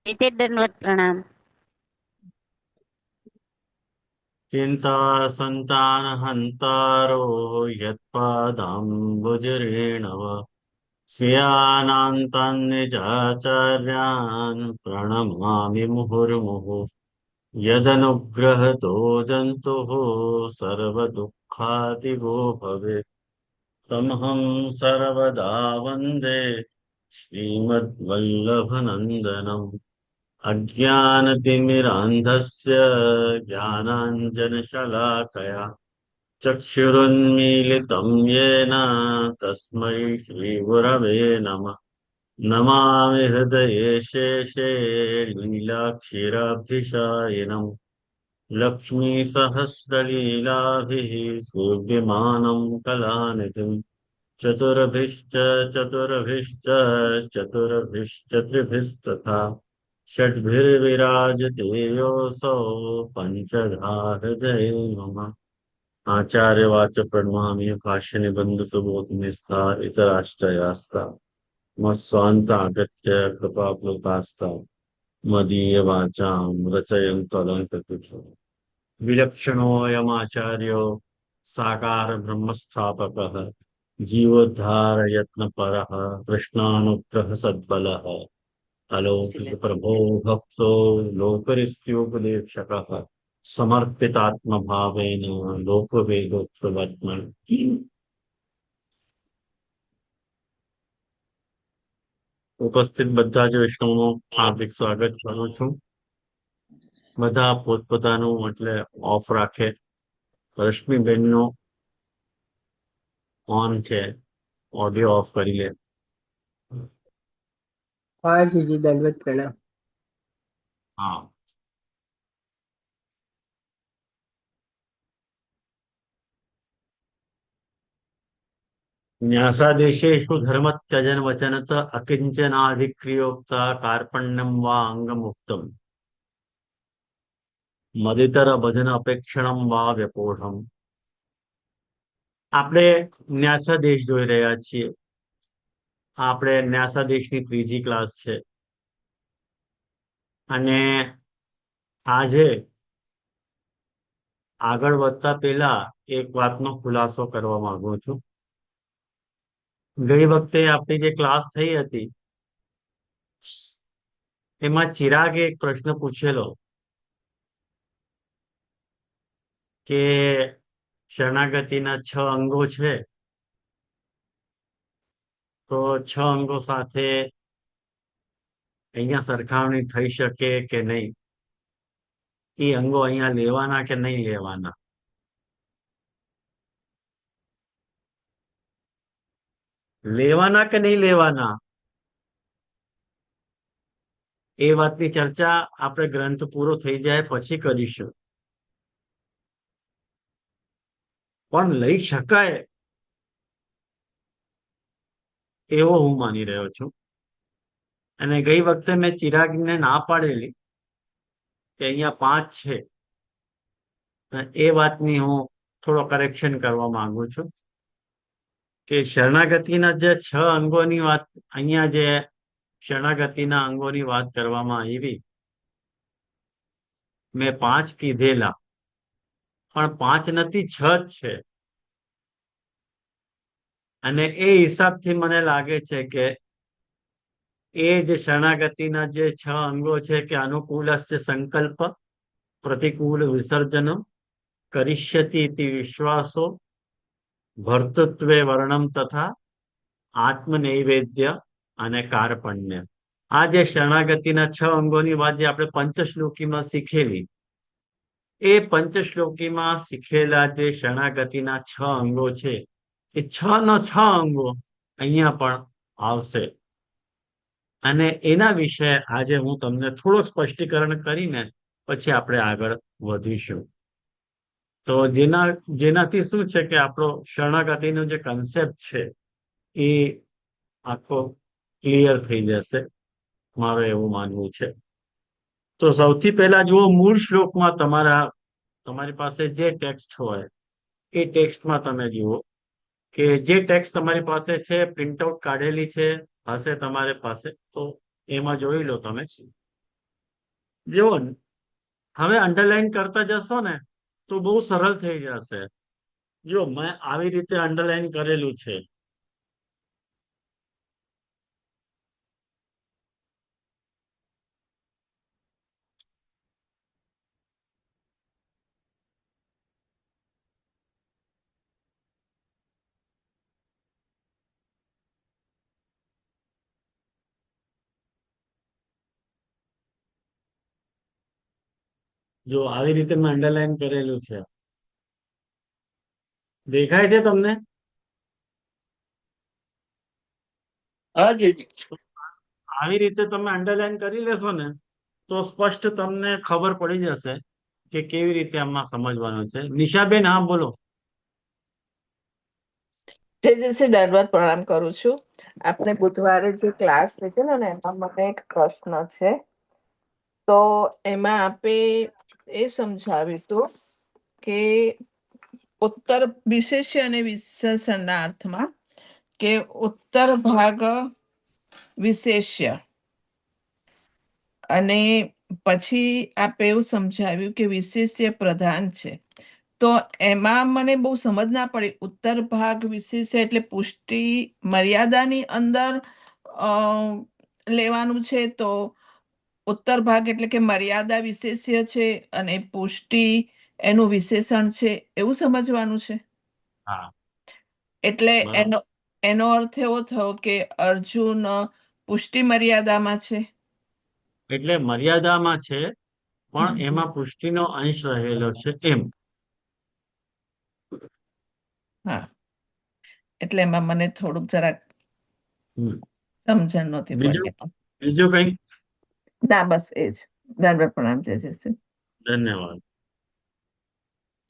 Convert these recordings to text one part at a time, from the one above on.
રીતે દંડવત પ્રણામ। चिंता संतान हंतारो यत्पादाम्बुजरेणव स्वीयानान्तान् निजाचार्यान् प्रणमामि मुहुर्मुहुः यदनुग्रहतो जन्तुः सर्वदुःखातिगो भवेत् तमहं सर्वदा वन्दे श्रीमद्वल्लभनन्दनम् अज्ञानतिमिरान्धस्य ज्ञानाञ्जनशलाकया चक्षुरुन्मीलितं येन तस्मै श्रीगुरवे नमः। नमामि हृदये शेषे लीलाक्षीराब्धिशायिनम् लक्ष्मीसहस्रलीलाभिः सूर्यमानं कलानिधिम् चतुर्भिश्च चतुर्भिश्च चतुर्भिश्च त्रिभिस्तथा षड्भिर्विराजते योऽसौ पञ्चधा हृदये मम। आचार्यवाच प्रणमामि भाष्य निबंध सुबोध निस्तार इतराश्चर्यास्ता मत्स्वान्तागत्य कृपाप्लुतास्ता मदीय वाचां रचयन्तु विलक्षणोऽयमाचार्यो साकार ब्रह्मस्थापकः जीवोद्धार यत्नपरः कृष्णानुग्रह सद्बलः अलौकिक प्रभो भक्तो लोकरित्युपदेक्षकः समर्पितात्म भावेन लोकवेदोत्तरवर्त्मन्। ઉપસ્થિત બધા જ વૈષ્ણવનું હાર્દિક સ્વાગત કરું છું। બધા પોતપોતાનું એટલે ઓફ રાખે। રશ્મિબેન નો ઓન છે, ઓડિયો ઓફ કરી લે। हाँ जी जी दंडवत प्रणाम। હા। न्यासादेशेषु धर्म त्यजन वचनत अकिंचनाधिक्रियोक्ता कार्पण्यम वा अंगमुक्तम મદિતર ભજન અપેક્ષણમ વા વ્યપોઢમ। આપણે ન્યાસા દેશ જોઈ રહ્યા છીએ। આપણે ન્યાસા દેશની ત્રીજી ક્લાસ છે અને આજે આગળ વધતા પહેલા એક વાતનો ખુલાસો કરવા માંગુ છું। ગઈ વખતે આપણી જે ક્લાસ થઈ હતી એમાં ચિરાગે એક પ્રશ્ન પૂછેલો કે શરણાગતિના 6 અંગો છે, તો 6 અંગો સાથે અહીંયા સરખામણી થઈ શકે કે નહીં, એ અંગો અહીંયા લેવાના કે નહીં લેવાના। લેવાના કે નહીં લેવાના એ વાતની ચર્ચા આપણે ગ્રંથ પૂરો થઈ જાય પછી કરીશું, પણ લઈ શકાય એવો હું માની રહ્યો છું। અને ગઈ વખતે મેં ચિરાગને ના પાડેલી કે અહીંયા 5 છે, એ વાતની હું થોડો કરેક્શન કરવા માંગુ છું કે શરણાગતિના જે 6 અંગોની વાત, અહીંયા જે શરણાગતિના અંગોની વાત કરવામાં આવી, મેં 5 કીધેલા પણ 5 નથી, 6 જ છે। અને એ હિસાબથી મને લાગે છે કે એ જે શરણાગતિના જે 6 અંગો છે કે અનુકૂલસ્ય સંકલ્પ પ્રતિકૂળ વિસર્જનમ કરિષ્યતિ ઇતિ વિશ્વાસો ભર્તૃત્વે વર્ણમ તથા આત્મનૈવેદ્ય અને કાર્પણ્ય। આ જે શરણાગતિના 6 અંગોની વાત જે આપણે પંચશ્લોકીમાં શીખેલી, એ પંચશ્લોકીમાં શીખેલા જે શરણાગતિના 6 અંગો છે, એ 6 ના 6 અંગો અહીંયા પણ આવશે। અને એના વિશે આજે હું તમને થોડુંક સ્પષ્ટીકરણ કરીને પછી આપણે આગળ વધીશું। તો જેનાથી શું છે કે આપણો શરણાગતિનો જે કન્સેપ્ટ છે એ આખો ક્લિયર થઈ જશે, મારું એવું માનવું છે। તો સૌથી પહેલા જુઓ, મૂળ શ્લોકમાં તમારી પાસે જે ટેક્સ્ટ હોય એ ટેક્સ્ટમાં તમે જુઓ કે જે ટેક્સ્ટ તમારી પાસે છે, પ્રિન્ટ આઉટ કાઢેલી છે હશે તમારી પાસે, તો એમાં જોઈ લો તમે જેવો ને, હવે અંડરલાઈન કરતા જશો ને તો બહુ સરળ થઈ જશે. જો મેં આવી રીતે અંડરલાઈન કરેલું છે. જો આવી રીતે મેં અંડરલાઈન કરેલું છે. દેખાય છે તમને? હા જીજી. આવી રીતે તમે અંડરલાઈન કરી લેશો ને તો સ્પષ્ટ તમને ખબર પડી જશે કે કેવી રીતે આમાં સમજવાનું છે. નિશાબેન, હા બોલો. જય જય શ્રી દંડવત પ્રણામ કરું છું. આપણે બુધવારે જે ક્લાસ લીધેલો ને એમાં મને એક પ્રશ્ન છે. તો એમાં આપે એ સમજાવ્યું હતું કે ઉત્તર વિશેષ્ય અને વિશેષણના અર્થમાં કે ઉત્તર ભાગ વિશેષ્ય અને પછી આપે એવું સમજાવ્યું કે વિશેષ્ય પ્રધાન છે. તો એમાં મને બહુ સમજ ના પડી. ઉત્તર ભાગ વિશેષ્ય એટલે પુષ્ટિ મર્યાદાની અંદર અ, લેવાનું છે. તો ઉત્તર ભાગ એટલે કે મર્યાદા વિશેષ્ય છે અને પુષ્ટિ એનું વિશેષણ છે, એવું સમજવાનું છે. હા, એટલે બરોબર. એનો એનો અર્થ એવો થયો કે અર્જુન પુષ્ટિ મર્યાદામાં છે. એટલે મર્યાદામાં છે પણ હમ. એમાં પુષ્ટિનો અંશ રહેલો છે એમ. હા, એટલે એમાં મને થોડુંક જરાક હમ. સમજણ નહોતી બીજું પડી. બીજું કઈ? ના, બસ એ જ. દંડવત પ્રણામ. જય જય શ્રી. ધન્યવાદ.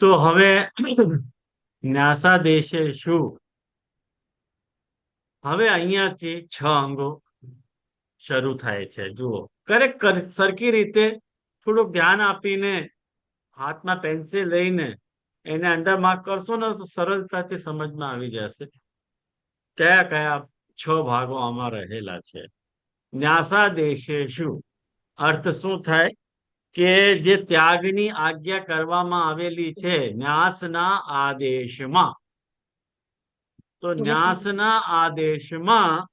તો હવે ન્યાસા દેશે શું? હવે અહીંયાથી 6 અંગો શરૂ થાય છે. જુઓ, કરેક્ટ સરખી રીતે થોડુંક ધ્યાન આપીને હાથમાં પેન્સિલ લઈને એને અંડર માર્ક કરશો ને તો સરળતાથી સમજમાં આવી જશે કયા કયા 6 ભાગો આમાં રહેલા છે. ન્યાસા દેશે શું અર્થ શું થાય કે જે ત્યાગની આજ્ઞા કરવામાં આવેલી છે ન્યાસના આદેશમાં. તો ન્યાસના આદેશમાં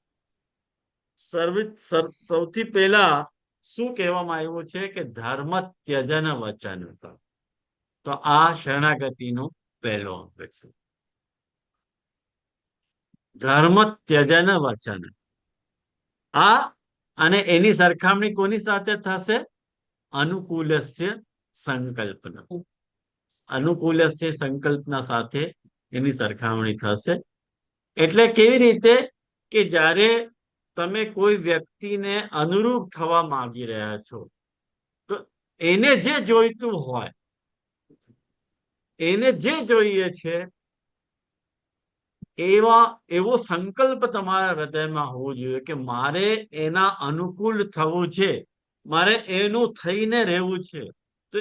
સૌથી પહેલા શું કહેવામાં આવ્યું છે કે ધર્મ ત્યજન વચન. તો આ શરણાગતિનો પહેલો અંગ છે. ધર્મ ત્યજન વચન. આ અને એની સરખામણી કોની સાથે થશે? અનુકૂલસ્ય સંકલ્પના. અનુકૂલસ્ય સંકલ્પના સાથે એની સરખામણી થશે. એટલે કેવી રીતે કે જ્યારે તમે કોઈ વ્યક્તિને અનુરૂપ થવા માંગી રહ્યા છો તો એને જે જોઈતું હોય, એને જે જોઈએ છે એવો સંકલ્પ તમારા હૃદયમાં હોવો જોઈએ કે મારે એના અનુકૂળ થવું છે, મારે એનું થઈને રહેવું છે. તો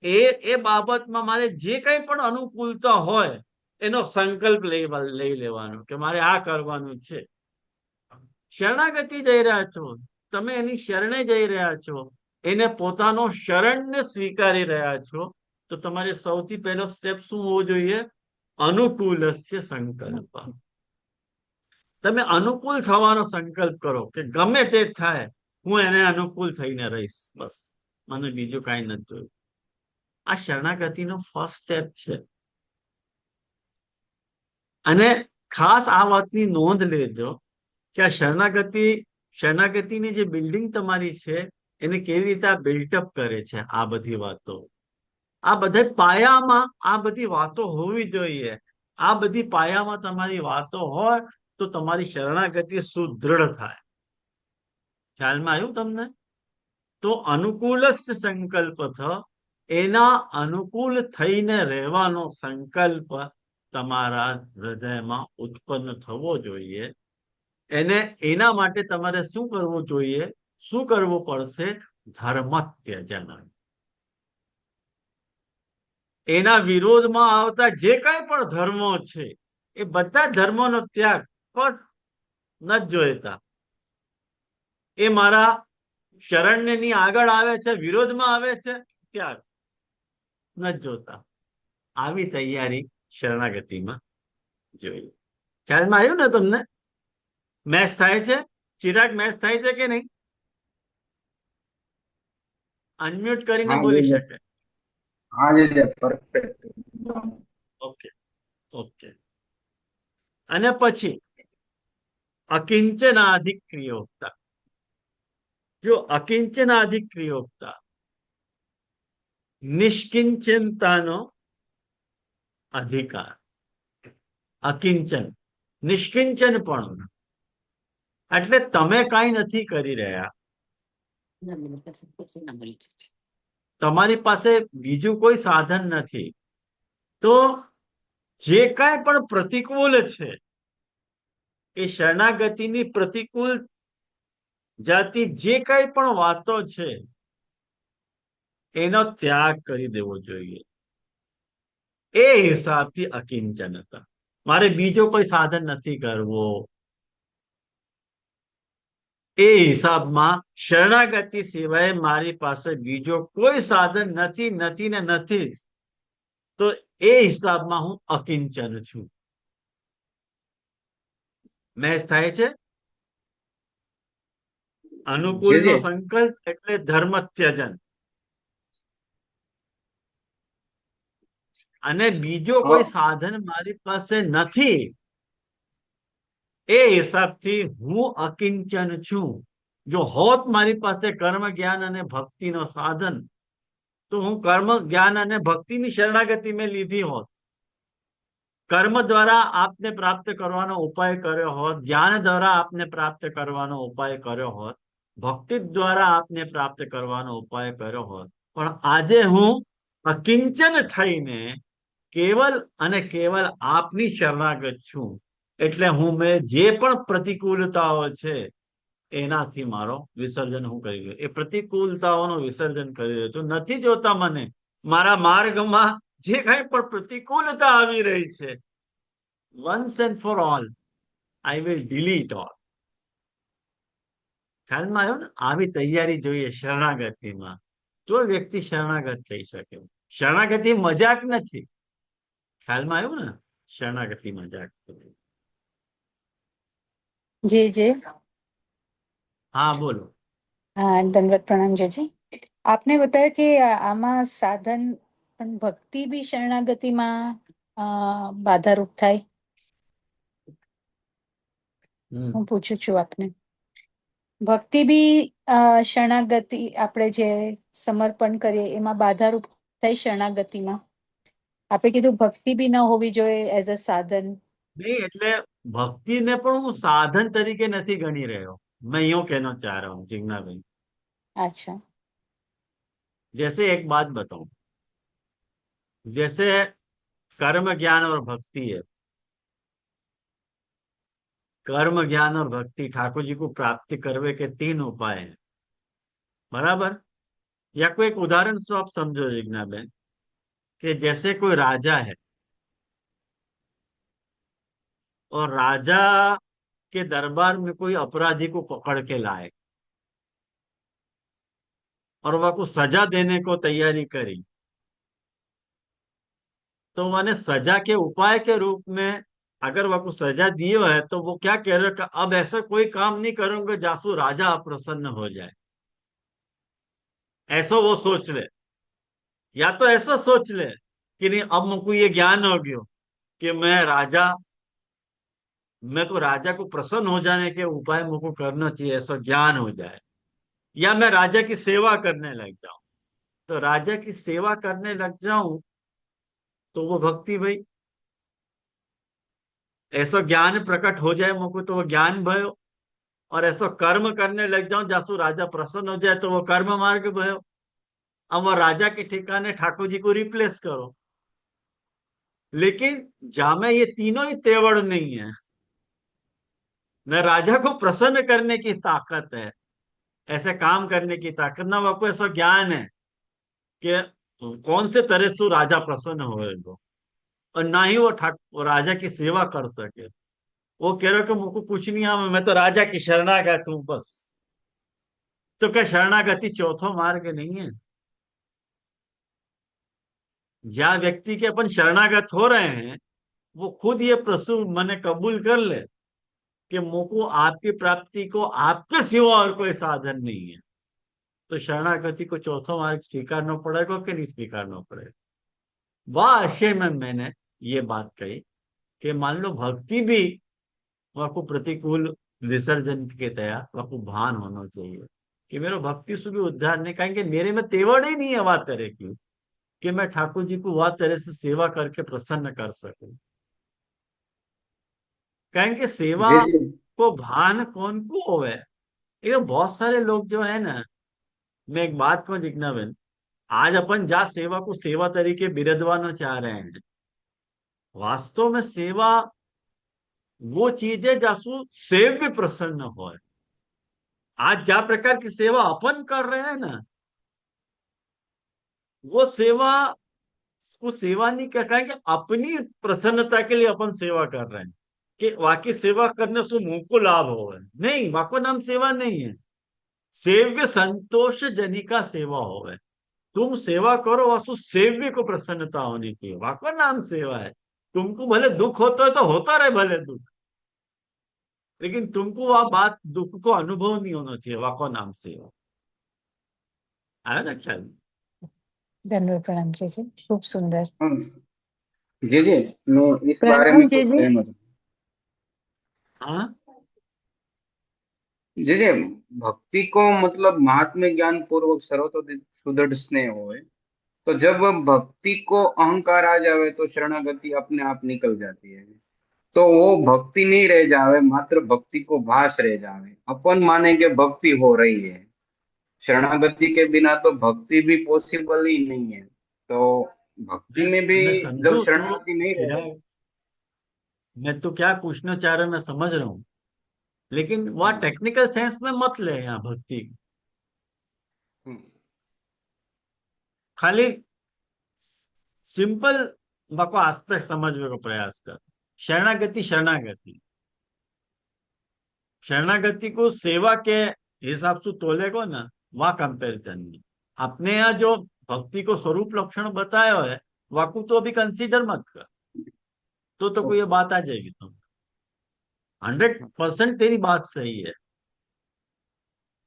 એ બાબતમાં મારે જે કંઈ પણ અનુકૂળતા હોય એનો સંકલ્પ લઈ લેવાનો કે મારે આ કરવાનું છે. શરણાગતિ જઈ રહ્યા છો, તમે એની શરણે જઈ રહ્યા છો, એને પોતાનો શરણને સ્વીકારી રહ્યા છો, તો તમારે સૌથી પહેલો સ્ટેપ શું હોવો જોઈએ? અનુકૂલસ્ય સંકલ્પ. તમે અનુકૂળ થવાનો સંકલ્પ કરો કે ગમે તે થાય હું એને અનુકૂળ થઈને રહીશ, બસ મને બીજું કાંઈ નથી જોયું. આ શરણાગતિનો ફર્સ્ટ સ્ટેપ છે. અને ખાસ આ વાતની નોંધ લેજો કે આ શરણાગતિની જે બિલ્ડિંગ તમારી છે એને કેવી રીતે આ બિલ્ટઅપ કરે છે. આ બધી વાતો, આ બધા પાયામાં આ બધી વાતો હોવી જોઈએ. આ બધી પાયામાં તમારી વાતો હોય તો તમારી શરણાગતિ સુદૃઢ થાય. ખ્યાલમાં આવ્યું તમને? તો અનુકૂલ સંકલ્પ એના અનુકૂળ થઈને રહેવાનો સંકલ્પ તમારા હૃદયમાં ઉત્પન્ન થવો જોઈએ. એના માટે તમારે શું કરવું જોઈએ? શું કરવું પડશે? ધર્મ ત્યજન. એના વિરોધમાં આવતા જે કઈ પણ ધર્મો છે એ બધા ધર્મોનો ત્યાગ પણ ન જોઈતા. એ મારા શરણની આગળ આવે છે, વિરોધમાં આવે છે, ત્યાગ નથી જોતા. આવી તૈયારી શરણાગતિમાં જોઈએ. ખ્યાલમાં આવ્યું ને તમને? મેચ થાય છે? ચિરાગ, મેચ થાય છે કે નહીં? અનમ્યુટ કરીને हाँ जी બોલી जी। શકે. हाँ जी जी परफेक्ट। Okay, okay. અને પછી અકિંચનાધિક ક્રિયોક્તા. જો અકિંચનાધિક ક્રિયોક્તા નિષ્કિંચનતાનો અધિકાર. અકિંચન, નિષ્કિંચન પણ એટલે તમે કાંઈ નથી કરી રહ્યા, તમારી પાસે બીજું કોઈ સાધન નથી, તો જે કાંઈ પણ પ્રતિકૂળ છે એ શરણાગતિની પ્રતિકૂળ જાતિ જે કાંઈ પણ વાતો છે એનો ત્યાગ કરી દેવો જોઈએ. એ હિસાબથી અકિંચનતા. મારે બીજો કોઈ સાધન નથી કરવો, એ હિસાબમાં શરણાગતિ સિવાય મારી પાસે બીજો કોઈ સાધન નથી, નથી ને નથી, તો એ હિસાબમાં હું અકિંચન છું. મેચ થાય છે? અનુકૂળ जी નો जी। સંકલ્પ એટલે ધર્મ ત્યજન, અને બીજો हाँ કોઈ સાધન મારી પાસે નથી, એ હિસાબથી હું અકિંચન છું. જો હોત મારી પાસે કર્મ, જ્ઞાન અને ભક્તિનો સાધન, તો હું કર્મ, જ્ઞાન અને ભક્તિની શરણાગતિ મેં લીધી હોત. કર્મ દ્વારા આપને પ્રાપ્ત કરવાનો ઉપાય કર્યો હોત, જ્ઞાન દ્વારા આપને પ્રાપ્ત કરવાનો ઉપાય કર્યો હોત, ભક્તિ દ્વારા આપને પ્રાપ્ત કરવાનો ઉપાય કર્યો હોત. પણ આજે હું અકિંચન થઈને કેવલ અને કેવલ આપની શરણાગત છું. એટલે હું મેં જે પણ પ્રતિકૂળતાઓ છે એનાથી મારો વિસર્જન હું કરી રહ્યો, એ પ્રતિકૂળતાઓનું વિસર્જન કરી રહ્યો છું. નથી જોતા મને મારા માર્ગમાં જે કાંઈ પણ પ્રતિકૂળતા આવી રહી છે, once and for all I will delete all. ખ્યાલમાં આવ્યો ને? આવી તૈયારી જોઈએ શરણાગતિમાં, તો વ્યક્તિ શરણાગત થઈ શકે. શરણાગતિ મજાક નથી. ખ્યાલમાં આવ્યું ને? શરણાગતિ મજાક નથી. जी जी। હા બોલો. हाँ, दंडवत प्रणाम जी जी। आपने बताया कि आमा साधन पण भक्ति भी शरणागति में बाधारूप थाय। હું પૂછું છું આપને, ભક્તિ બી શરણાગતિ આપણે જે સમર્પણ કરીએ એમાં બાધારૂપ થઈ શરણાગતિમાં? આપે કીધું ભક્તિ બી ન હોવી જોઈએ એઝ અ સાધન. नहीं, એટલે ભક્તિને પણ હું સાધન તરીકે નથી ગણી રહ્યો. मैं यूं कहना चाह रहा हूँ जिग्ना भाई, अच्छा। जैसे एक बात बताऊं, जैसे कर्म, ज्ञान और भक्ति है। कर्म, ज्ञान और भक्ति ठाकुर जी को प्राप्ति करवे के तीन उपाय हैं, बराबर? या कोई एक उदाहरण से आप समझो जिज्ञाबेन, कि जैसे कोई राजा है और राजा के दरबार में कोई अपराधी को पकड़ के लाए और वह को सजा देने को तैयारी करी, तो मैंने सजा के उपाय के रूप में अगर वह को सजा दी है तो वो क्या कह रहे हो कि अब ऐसा कोई काम नहीं करूंगा जासू राजा अप्रसन्न हो जाए, ऐसा वो सोच ले। या तो ऐसा सोच ले कि नहीं, अब मुझको ये ज्ञान हो गयो कि मैं को राजा को प्रसन्न हो जाने के उपाय मुझको करना चाहिए, ऐसा ज्ञान हो जाए। या मैं राजा की सेवा करने लग जाऊं, तो राजा की सेवा करने लग जाऊं तो वो भक्ति भाई। ऐसा ज्ञान प्रकट हो जाए मुझको तो वो ज्ञान भयो, और ऐसा कर्म करने लग जाऊं जासू राजा प्रसन्न हो जाए तो वो कर्म मार्ग भयो। अब वो राजा के ठिकाने ठाकुर जी को रिप्लेस करो, लेकिन जामे ये तीनों ही तेवड़ नहीं है, न राजा को प्रसन्न करने की ताकत है, ऐसे काम करने की ताकत, ना वो ऐसा ज्ञान है कि कौन से तरह से राजा प्रसन्न होएगा, और ना ही वो राजा की सेवा कर सके। वो कह रहे कि मुझको कुछ नहीं आवे, मैं तो राजा की शरणागत हूं बस। तो क्या शरणागति चौथो मार्ग नहीं है? ज्या व्यक्ति के अपन शरणागत हो रहे हैं वो खुद ये प्रस्तुत मने कबूल कर ले कि मुझको आपकी प्राप्ति को आपके सिवा और कोई साधन नहीं है, तो शरणागति को चौथो मार्ग स्वीकारना पड़ेगा कि नहीं स्वीकारना पड़ेगा? वह आशय में मैंने ये बात कही कि मान लो भक्ति भी वह प्रतिकूल विसर्जन के तया वह भान होना चाहिए कि मेरा भक्ति से भी उद्धार नहीं, कहेंगे मेरे में तेवड़ ही नहीं है वह तरह की कि मैं ठाकुर जी को वह तरह से सेवा करके प्रसन्न कर सकूं। कहेंगे सेवा जी जी को भान कौन को होवे? ये बहुत सारे लोग जो है ना, मैं एक बात कहूं जिज्ञाबेन, आज अपन जा सेवा को सेवा तरीके बिरदवाना चाह रहे हैं, वास्तव में सेवा वो चीज है जासु सेव्य प्रसन्न हो। आज जा प्रकार की सेवा अपन कर रहे हैं ना, वो सेवा, वो सेवा नहीं क्या कहेंगे, अपनी प्रसन्नता के लिए अपन सेवा कर रहे हैं कि वाकई सेवा करने से मुंह को लाभ हो, नहीं, वाको नाम सेवा नहीं है। सेव्य संतोष जनिका सेवा हो, तुम सेवा करो वासु सेव्य को प्रसन्नता होनी चाहिए, वाको नाम सेवा है। तुमको भले दुख होता है तो होता रहे भले दुख, लेकिन तुमको वह बात दुख को अनुभव नहीं होना चाहिए, वाको नाम सेवा। आया ना ख्याल? धन्यवाद प्रणाम जी, खूब सुंदर। हाँ, जी जी, मैं इस बारे प्रणाम में तो जी। सहमत हूँ। हाँ, जी जी, भक्ति को मतलब महात्म्य ज्ञान पूर्वक सर्वतो सुदृढ़ स्नेह होए, तो जब भक्ति को अहंकार आ जावे तो शरणागति अपने आप निकल जाती है। तो वो भक्ति नहीं रह जावे, मात्र भक्ति को भास रह जावे, अपन माने के भक्ति हो रही है। शरणागति के बिना तो भक्ति भी पॉसिबल ही नहीं है। तो भक्ति मैं में भी मैं जब समझू तो शरणागति नहीं रहे। चिराग, मैं तो क्या पूछना चाह रहा हूं मैं समझ रहा हूँ, लेकिन वह हम्म, टेक्निकल सेंस में मत ले यहाँ भक्ति, हम्म, खाली सिंपल बको एस्पेक्ट समझने का प्रयास कर। शरणागति शरणागति शरणागति को सेवा के हिसाब से तोले को ना, वह कंपेरिजन नहीं। अपने यहाँ जो भक्ति को स्वरूप लक्षण बताया है वाकू तो अभी कंसीडर मत कर, तो कोई ये बात आ जाएगी तुम। 100% तेरी बात सही है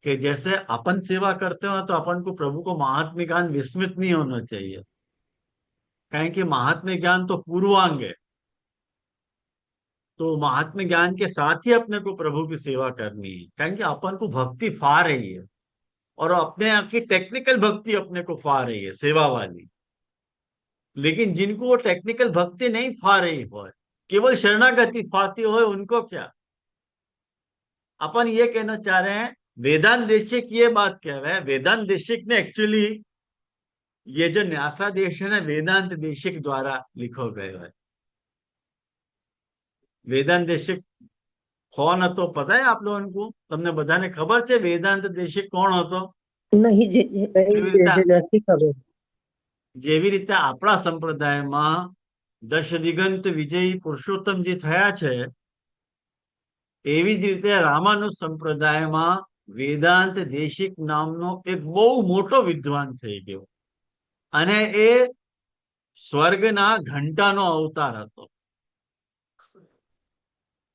कि जैसे अपन सेवा करते हो तो अपन को प्रभु को महात्म्य ज्ञान विस्मित नहीं होना चाहिए, कहें कि महात्म्य ज्ञान तो पूर्वांग है, तो महात्म्य ज्ञान के साथ ही अपने को प्रभु की सेवा करनी है, कहें कि अपन को भक्ति फा रही है और अपने यहाँ की टेक्निकल भक्ति अपने को फा रही है सेवा वाली। लेकिन जिनको वो टेक्निकल भक्ति नहीं फा रही हो, केवल शरणागति फाती हो, उनको क्या अपन ये कहना चाह रहे हैं? वेदांत देशिक ये बात कह रहे हैं, वेदांत देशिक ने एक्चुअली ये जो न्यासा देश है ना, वेदांत देशिक द्वारा लिखो गयो है। વેદાંત દેશિક કોણ હતો પતા હે આપ લોगों को? તમને બધાને ખબર છે વેદાંત દેશિક કોણ હતો? નહીં જેવી રીતે નથી ખબર. જેવી રીતે આપણા સંપ્રદાયમાં દશ દિગંત વિજયી પુરુષોત્તમજી થયા છે, એવી જ રીતે રામાનુજ સંપ્રદાયમાં વેદાંત દેશિક નામનો એક બહુ મોટો વિદ્વાન થઈ ગયો અને એ સ્વર્ગના ઘંટાનો અવતાર હતો.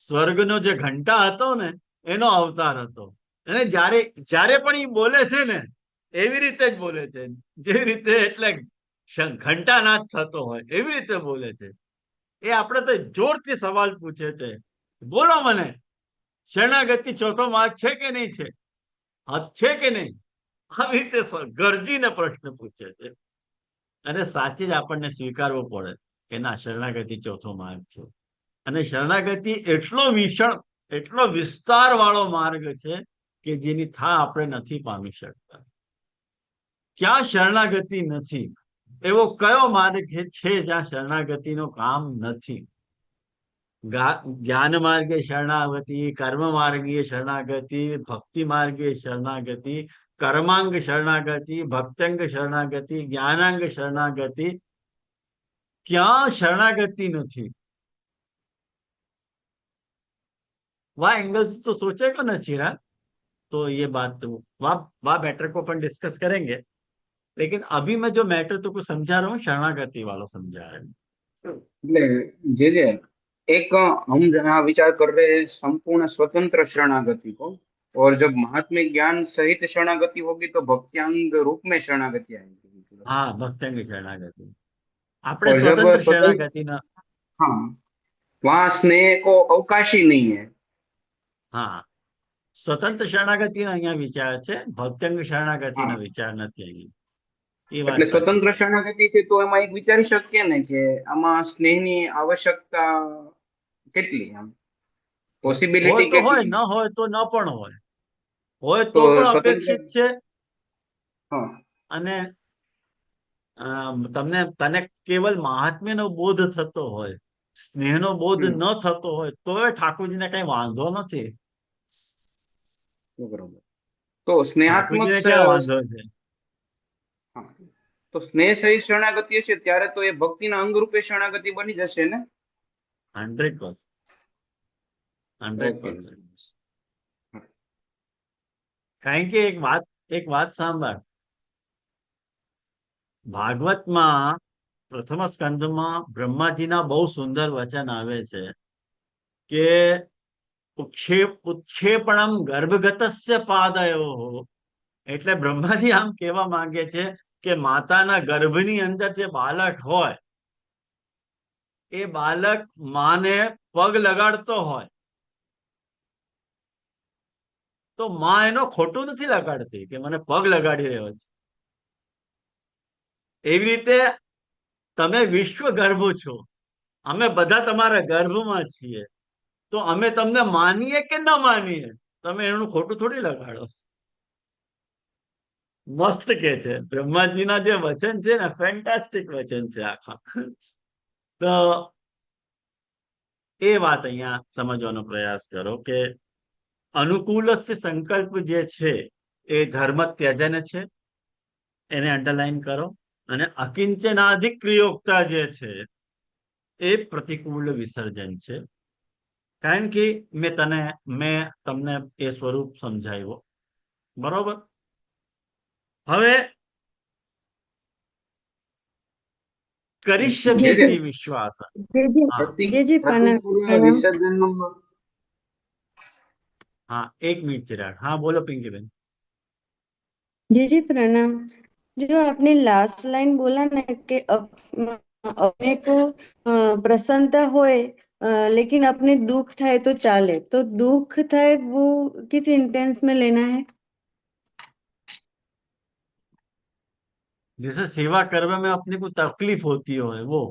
સ્વર્ગનો જે ઘંટા હતો ને એનો અવતાર હતો. અને જ્યારે જ્યારે પણ એ બોલે છે ને એવી રીતે જ બોલે છે, જેવી રીતે એટલે ઘંટાનાદ થતો હોય એવી રીતે બોલે છે. એ આપણે તો જોરથી સવાલ પૂછે છે, બોલો મને શરણાગતિ ચોથો માર્ગ છે કે નહીં છે, હદ છે કે નહીં, આવી રીતે ગરજીને પ્રશ્ન પૂછે છે. અને સાચી જ આપણને સ્વીકારવું પડે કે ના, શરણાગતિ ચોથો માર્ગ છે. અને શરણાગતિ એટલો વિશાળ, એટલો વિસ્તાર વાળો માર્ગ છે કે જેની થા આપણે નથી પામી શકતા. ક્યાં શરણાગતિ નથી? એવો કયો માર્ગ છે જ્યાં શરણાગતિનું કામ નથી? જ્ઞાન માર્ગે શરણાગતિ, કર્મ માર્ગીય શરણાગતિ, ભક્તિ માર્ગીય શરણાગતિ, કર્માંગ શરણાગતિ, ભક્ત્યંગ શરણાગતિ, જ્ઞાનાંગ શરણાગતિ, ક્યાં શરણાગતિ નથી? वह एंगल से तो सोचेगा ना चिराग तो ये बात तो वह मैटर को अपन डिस्कस करेंगे, लेकिन अभी मैं जो मैटर तुमको समझा रहा हूँ शरणागति वाला समझा रहा हूँ। એટલે જે જે एक हम यहाँ विचार कर रहे हैं संपूर्ण स्वतंत्र शरणागति को, और जब महात्म्य ज्ञान सहित शरणागति होगी तो भक्त्यांग रूप में शरणागति आएगी। हाँ, भक्तंग शरणागति આપણે और जब સ્વતંત્ર स्वतंत्र, શરણાગતિના हाँ, वहाँ स्नेह को अवकाश ही नहीं है। હા સ્વતંત્ર શરણાગતિનો અહીંયા વિચાર છે, ભક્તંગ શરણાગતિનો हाँ, વિચાર નથી અહીંયા। એ વાત એટલે સાચી સ્વતંત્ર છે। શરણાગતિ છે તો એમાં એક વિચારી શકીએ ને કે આમાં સ્નેહની આવશ્યકતા કેટલી, આમ હોય પોસિબિલિટી તો હોય, કેટલી, ન હોય તો ન પણ હોય તો તો પણ સ્વતંત્ર, અપેક્ષિત છે। હા, અને તને કેવલ મહાત્મ્યનો બોધ થતો હોય, સ્નેહનો બોધ હમ, ન થતો હોય તો ઠાકોરજીને કઈ વાંધો નથી। બરોબર। તો સ્નેહાત્મક ઠાકોરજીને ક્યાં વાંધો છે? હા, તો સ્નેહ સહિત શરણાગતિ હશે ત્યારે તો એ ભક્તિના અંગરૂપે શરણાગતિ બની જશે ને। 100%, ઓકે, 100%। કારણ કે એક વાત સાંભળ, ભાગવતમાં પ્રથમ સ્કંદમાં બ્રહ્માજીના બહુ સુંદર વચન આવે છે કે ઉત્ક્ષેપણમ ગર્ભગતસ્ય પાદયો। એટલે બ્રહ્માજી આમ કહેવા માંગે છે કે માતાના ગર્ભની અંદર જે બાળક હોય એ બાળક માને પગ લગાડતો હોય તો માં એનો ખોટું નથી લગાડતી કે મને પગ લગાડી રહ્યો છે। એવી રીતે તમે વિશ્વ ગર્ભ છો, અમે બધા તમારા ગર્ભમાં છીએ, તો અમે તમને માનીએ કે ન માનીએ, તમે એનું ખોટું થોડી લગાડો। મસ્ત કે છે બ્રહ્માજીના જે વચન છે ને, ફેન્ટાસ્ટિક વચન છે આખા। તો એ વાત અહીંયા સમજવાનો પ્રયાસ કરો કે અનુકૂળ સંકલ્પ જે છે એ ધર્મ ત્યજન છે, એને અંડરલાઈન કરો। અને અકિંચનાધિક ક્રિયોક્તા જે છે એ પ્રતિકૂળ વિસર્જન છે। કારણ કે મેં તમને એ સ્વરૂપ સમજાવ્યો, બરોબર। હવે જે કરિષ્યતિ જે ઇતિ વિશ્વાસ। હા પ્રતિકૂળ વિસર્જન, હા, 1 મિનિટ ચિરાગ। હા બોલો પિंकीबेन। जी प्रणाम। जो आपने लास्ट लाइन बोला ना कि अपने को प्रसन्नता होए लेकिन अपने दुख थाए तो चाले, तो दुख थाए वो किस इंटेंस में लेना है? जैसे सेवा करने में अपने को तकलीफ होती हो वो।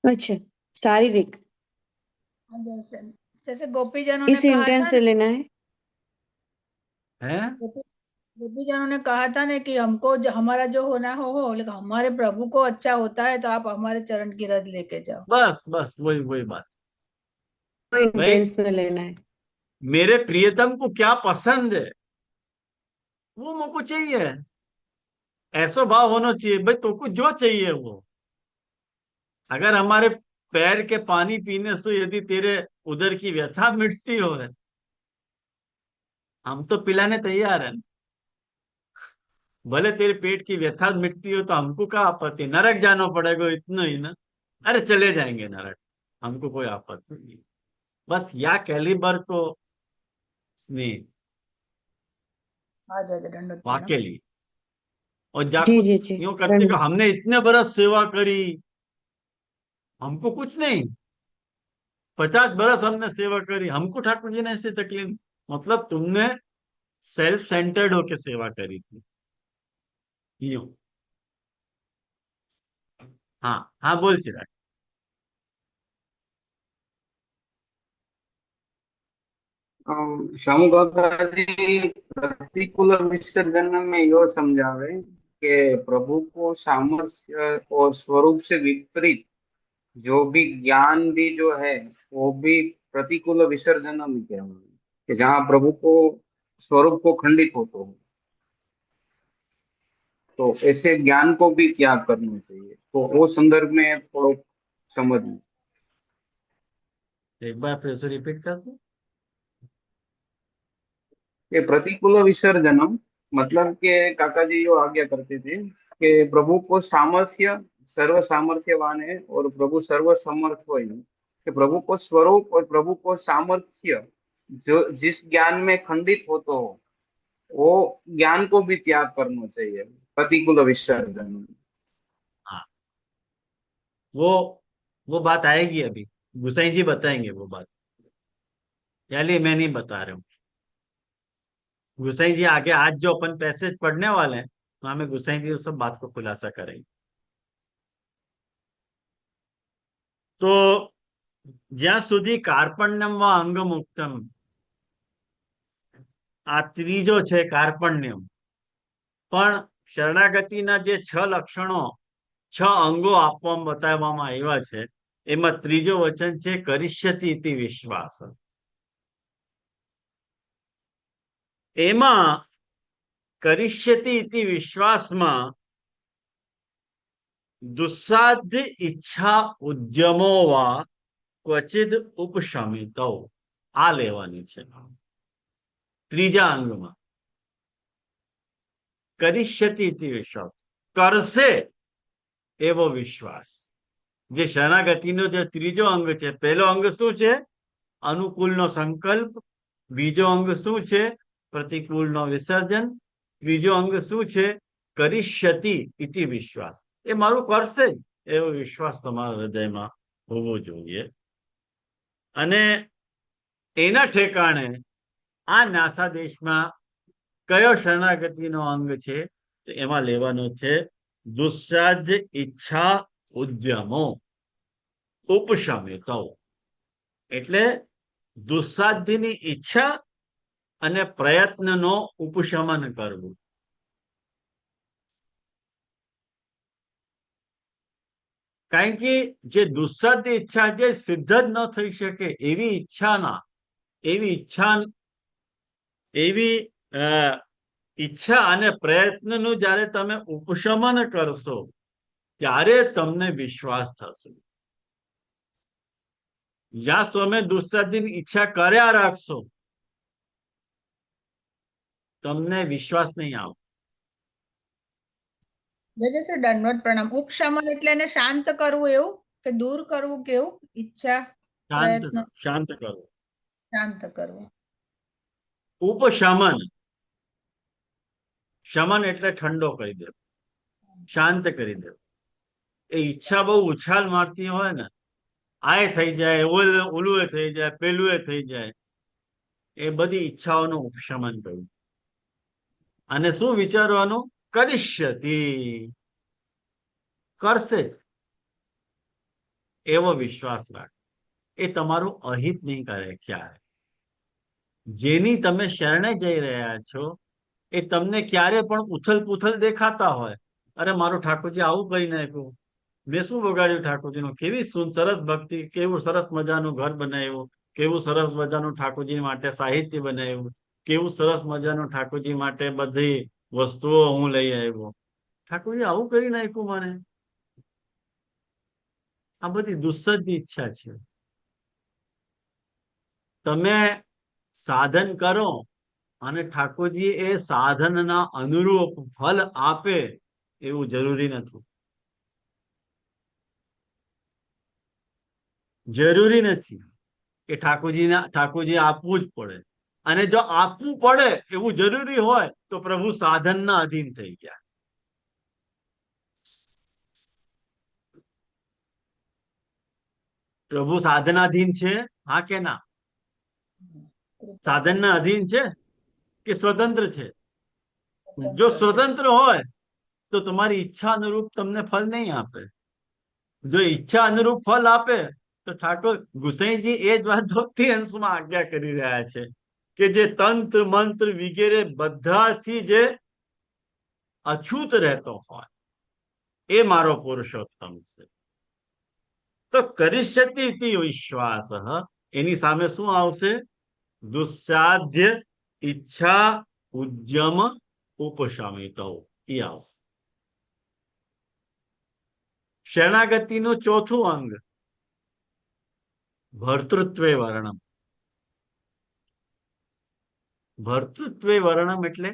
अच्छा, शारीरिक जैसे जैसे गोपीजनों ने इस कहा इंटेंस था से ना, लेना है। हैं? गोपीजनों ने कहा था ना कि हमको जो हमारा जो होना हो, लेकिन हमारे प्रभु को अच्छा होता है तो आप हमारे चरण की रज लेके जाओ। बस बस वही बात तो भाई। इंटेंस में लेना है। मेरे प्रियतम को क्या पसंद है वो मुझको चाहिए, ऐसा भाव होना चाहिए भाई। तो कुछ जो चाहिए वो, अगर हमारे पैर के पानी पीने से यदि तेरे उधर की व्यथा मिटती हो है, हम तो पिलाने तैयार हैं। भले तेरे पेट की व्यथा मिटती हो तो हमको क्या आपत्ति, नरक जाना पड़ेगा इतना ही ना, अरे चले जाएंगे नरक, हमको कोई आपत्ति नहीं। बस या कैलिबर को स्नेह हाँ जय दंडोत प्रणाम। वाकेली और जी जाको जी जी यूं करते कि हमने इतने बरस सेवा करी, हमको कुछ नहीं, 50 बरस हमने सेवा करी, हमको ठाकुर जी ने ऐसे तकलीफ, मतलब तुमने सेल्फ सेंटर्ड होके सेवा करी थी यूं। हाँ हाँ बोल चिराग। शामू काका जी प्रतिकूल विसर्जन में यो समझावे कि प्रभु को सामर्थ्य और स्वरूप से विपरीत जो भी ज्ञान भी जो है वो भी प्रतिकूल विसर्जन में कहवा कि जहाँ प्रभु को स्वरूप को खंडित होते हो, तो ऐसे ज्ञान को भी त्याग करना चाहिए। तो वो संदर्भ में थोड़ा समझ। एक बार फिर से रिपीट कर दो। ये प्रतिकूल विसर्जनम मतलब के काका जी जो आज्ञा करते थे कि प्रभु को सामर्थ्य सर्व सामर्थ्यवान है और प्रभु सर्व समर्थ हो, कि प्रभु को स्वरूप और प्रभु को सामर्थ्य जो जिस ज्ञान में खंडित होता हो वो ज्ञान को भी त्याग करना चाहिए, प्रतिकूल विसर्जन। हाँ, वो बात आएगी अभी, गुसाई जी बताएंगे वो बात, यानी मैं नहीं बता रहा हूँ। गुसाई जी आगे आज जो अपन पैसेज पढ़ने वाले हैं तो हमें गुसाई जी उस सब बात को खुलासा करेंगे। तो જ્યાં સુધી કાર્પણ્યમ વા અંગ મુક્તમ, આ ત્રીજો છે કાર્પણ્યમ. પણ શરણાગતિના જે 6 લક્ષણો 6 અંગો આપવામાં બતાવવામાં આવ્યા છે એમાં ત્રીજો વચન છે કરિષ્યતિ ઇતિ વિશ્વાસ. એમાં કરિષ્યતિ ઇતિ વિશ્વાસમાં દુસ્સાધ્ય ઈચ્છા ઉદ્યમો વા ક્વચિદ ઉપશમિતો આ લેવાની છે ત્રીજા અંગમાં. કરિષ્યતિ ઇતિ વિશ્વાસ, કરશે એવો વિશ્વાસ. જે શરણાગતિનો જે ત્રીજો અંગ છે, પહેલો અંગ શું છે? અનુકૂળનો સંકલ્પ. બીજો અંગ શું છે? પ્રતિકૂળનો વિસર્જન. ત્રીજો અંગ શું છે? કરિષ્યતિ ઇતિ વિશ્વાસ. એ મારું કરશે જ એવો વિશ્વાસ તમારા હૃદયમાં હોવો જોઈએ. અને એના ઠેકાણે આ નાસા દેશમાં કયો શરણાગતિનો અંગ છે? તો એમાં લેવાનો છે દુસ્સાધ્ય ઈચ્છા ઉદ્યમો ઉપશમિતો. એટલે દુસ્સાધ્યની ઈચ્છા અને પ્રયત્નનો ઉપશમન કરવું. કારણ કે જે દુસ્સાધ્ય ઈચ્છા જે સિદ્ધ જ ન થઈ શકે એવી ઈચ્છા અને પ્રયત્નનું જ્યારે તમે ઉપશમન કરશો ત્યારે તમને વિશ્વાસ થશે. જ્યાં તમે દુસ્સાધ્યની ઈચ્છા કર્યા રાખશો તમને વિશ્વાસ નહીં આવે. જય દંડવત પ્રણામ. ઉપશમન એટલે એને શાંત કરવું એવું કે દૂર કરવું કેવું? ઈચ્છા પ્રયત્ન શાંત કરવું. શાંત કરવું. ઉપશમન, શમન એટલે ઠંડો કરી દેવો, શાંત કરી દેવો. એ ઈચ્છા બહુ ઉછાલ મારતી હોય ને, આ થઈ જાય, ઓલું એ થઈ જાય, પેલું એ થઈ જાય, એ બધી ઈચ્છાઓનું ઉપશમન કરવું. અને શું વિચારવાનું? કરિષ્યતિ, કરશે જ એવો વિશ્વાસ રાખ. એ તમારું અહિત નહીં કરે ક્યારે. જેની તમે શરણે જઈ રહ્યા છો એ તમને ક્યારે પણ ઉથલ પુથલ દેખાતા હોય, અરે મારું ઠાકોરજી આવું કરી નાખ્યું, મેં શું બગાડ્યું ઠાકોરજીનું, કેવી સરસ ભક્તિ, કેવું સરસ મજાનું ઘર બનાવ્યું, કેવું સરસ મજાનું ઠાકોરજી માટે સાહિત્ય બનાવ્યું, કેવું સરસ મજાનું ઠાકોરજી માટે બધી વસ્તુઓ હું લઈ આવ્યો, ઠાકોરજી આવું કરી નાખ્યું મને. આ બધી દુસ્સાધ્ય ઈચ્છા છે. તમે સાધન કરો અને ઠાકોરજી એ સાધનના અનુરૂપ ફલ આપે એવું જરૂરી નથી. જરૂરી નથી કે ઠાકોરજી આપવું જ પડે. અને જો આપવું પડે એવું જરૂરી હોય તો પ્રભુ સાધનના અધીન થઈ ગયા. પ્રભુ સાધનાધીન છે? હા કે ના? સાધનના અધીન છે કે સ્વતંત્ર છે? જો સ્વતંત્ર હોય તો તમારી ઈચ્છા અનુરૂપ તમને ફળ નહીં આપે. જો ઈચ્છા અનુરૂપ ફળ આપે તો ઠાકોર ગુસાઈજી એ જ વાત ભક્તિ અંશમાં આજ્ઞા કરી રહ્યા છે કે જે તંત્ર મંત્ર વગેરે બધાથી જે અછૂત રહેતો હોય એ મારો પુરુષોત્તમ છે. તો કરિષ્યતિ ઇતિ વિશ્વાસ, એની સામે શું આવશે? દુસ્સાધ્ય ઈચ્છા ઉદ્યમ ઉપશમિતો એ આવશે. શરણાગતિનું ચોથું અંગ ભર્તૃત્વે વર્ણમ. ભર્તૃત્વે વર્ણમ એટલે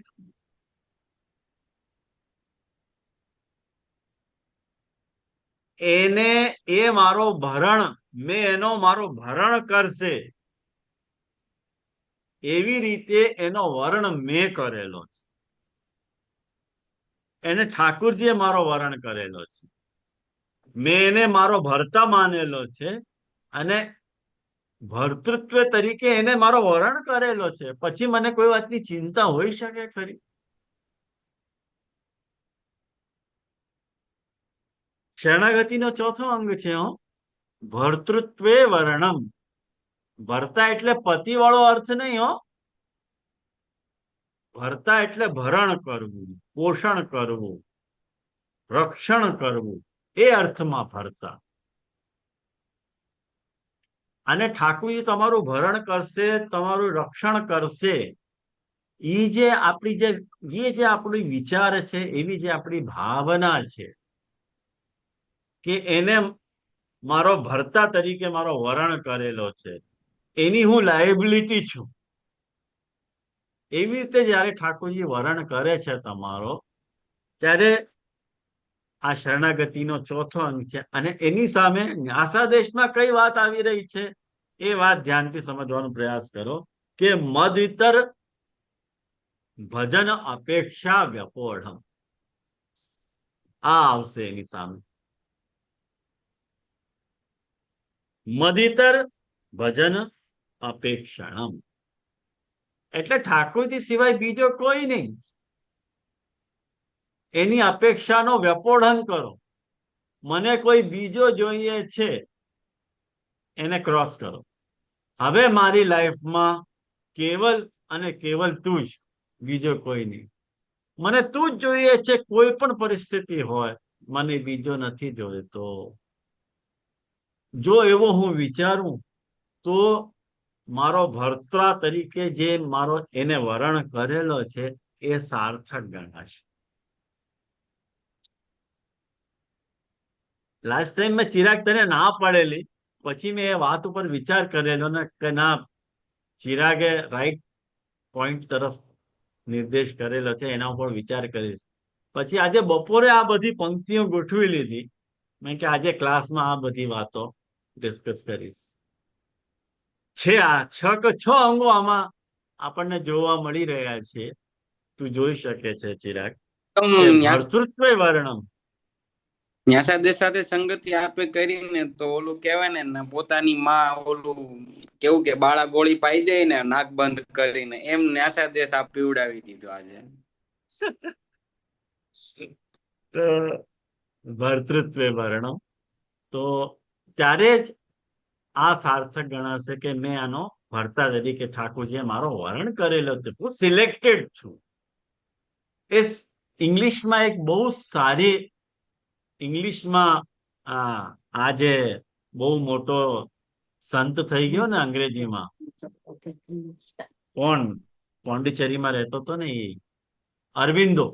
એને એ મારો ભરણ, મેં એનો મારો ભરણ કરશે એવી રીતે એનો વર્ણ મેં કરેલો છે. એને ઠાકુરજીએ મારો વરણ કરેલો છે. મેં એને મારો ભરતા માનેલો છે અને ભર્તૃત્વ તરીકે એને મારો વરણ કરેલો છે. પછી મને કોઈ વાતની ચિંતા હોઈ શકે ખરી? શરણાગતિનો ચોથો અંગ છે ભર્તૃત્વે વર્ણમ. ભરતા એટલે પતિ વાળો અર્થ નહીં હો. ભરતા એટલે ભરણ કરવું, પોષણ કરવું, રક્ષણ કરવું, એ અર્થમાં ભરતા. અને ઠાકોરજી તમારું ભરણ કરશે, તમારું રક્ષણ કરશે. એ જે આપણી વિચાર છે, એવી જે આપણી ભાવના છે કે એને મારો ભરતા તરીકે મારો વરણ કરેલો છે, એની હું લાયબિલિટી છું. એવી રીતે જયારે ઠાકોરજી વરણ કરે છે તમારો, ત્યારે આ શરણાગતિનો ચોથો અંગ છે. અને એની સામે ન્યાસાદેશમાં કઈ વાત આવી રહી છે એ વાત ધ્યાનથી સમજવાનો પ્રયાસ કરો કે મદ ઇતર ભજન અપેક્ષા વ્યપોઢમ. આ આવશે એની સામે. મદિતર ભજન અપેક્ષણમ એટલે ઠાકોરજી સિવાય બીજો કોઈ નહીં. એની અપેક્ષાનો વ્યપોઢન કરો. મને કોઈ બીજો જોઈએ છે, એને ક્રોસ કરો. હવે મારી લાઈફમાં કેવલ અને કેવલ તું જ, બીજો કોઈ નહીં. મને તું જ જોઈએ છે, કોઈ પણ પરિસ્થિતિ હોય, મને બીજો નથી જોઈતો. જો એવો હું વિચારું તો મારો ભર્તા તરીકે જે મારો એને વરણ કરેલો છે એ સાર્થક ગણાશે. લાસ્ટ ટાઈમ મેં ચિરાગ તને ના પાડેલી, પછી મેં એ વાત ઉપર વિચાર કરેલો ને કે ના, ચિરાગે રાઈટ પોઈન્ટ તરફ નિર્દેશ કરેલો છે, એના ઉપર વિચાર કરીશ. પછી આજે બપોરે આ બધી પંક્તિઓ ગોઠવી લીધી. મેં કે આજે ક્લાસમાં આ બધી વાતો ડિસ્કસ કરીશ. છે આ છ અંગો આમાં આપણને જોવા મળી રહ્યા છે. તું જોઈ શકે છે ચિરાગ, ભર્તૃત્વ વર્ણમ. ન્યાસાદેશ સાથે સંગતિ આપે કરીને તો ઓલું કહેવાય ને, પોતાની માં ઓલું કેવું કે બાળા ગોળી પાઈ દે ને નાક બંધ કરીને, એમ ન્યાસાદેશ આ પીવડાવી દીધો આજે. તો ભર્તૃત્વ વર્ણમ, તો ત્યારે જ આ સાર્થક ગણાશે કે મેં આનો ભરતા તરીકે ઠાકોરજીએ મારો વરણ કરેલો છે, હું સિલેક્ટેડ છું. એ ઇંગ્લિશમાં એક બહુ સારી, ઇંગ્લિશમાં આજે બહુ મોટો સંત થઈ ગયો ને અંગ્રેજીમાં, કોણ પોંડિચેરીમાં રહેતો હતો ને, એ અરવિંદો.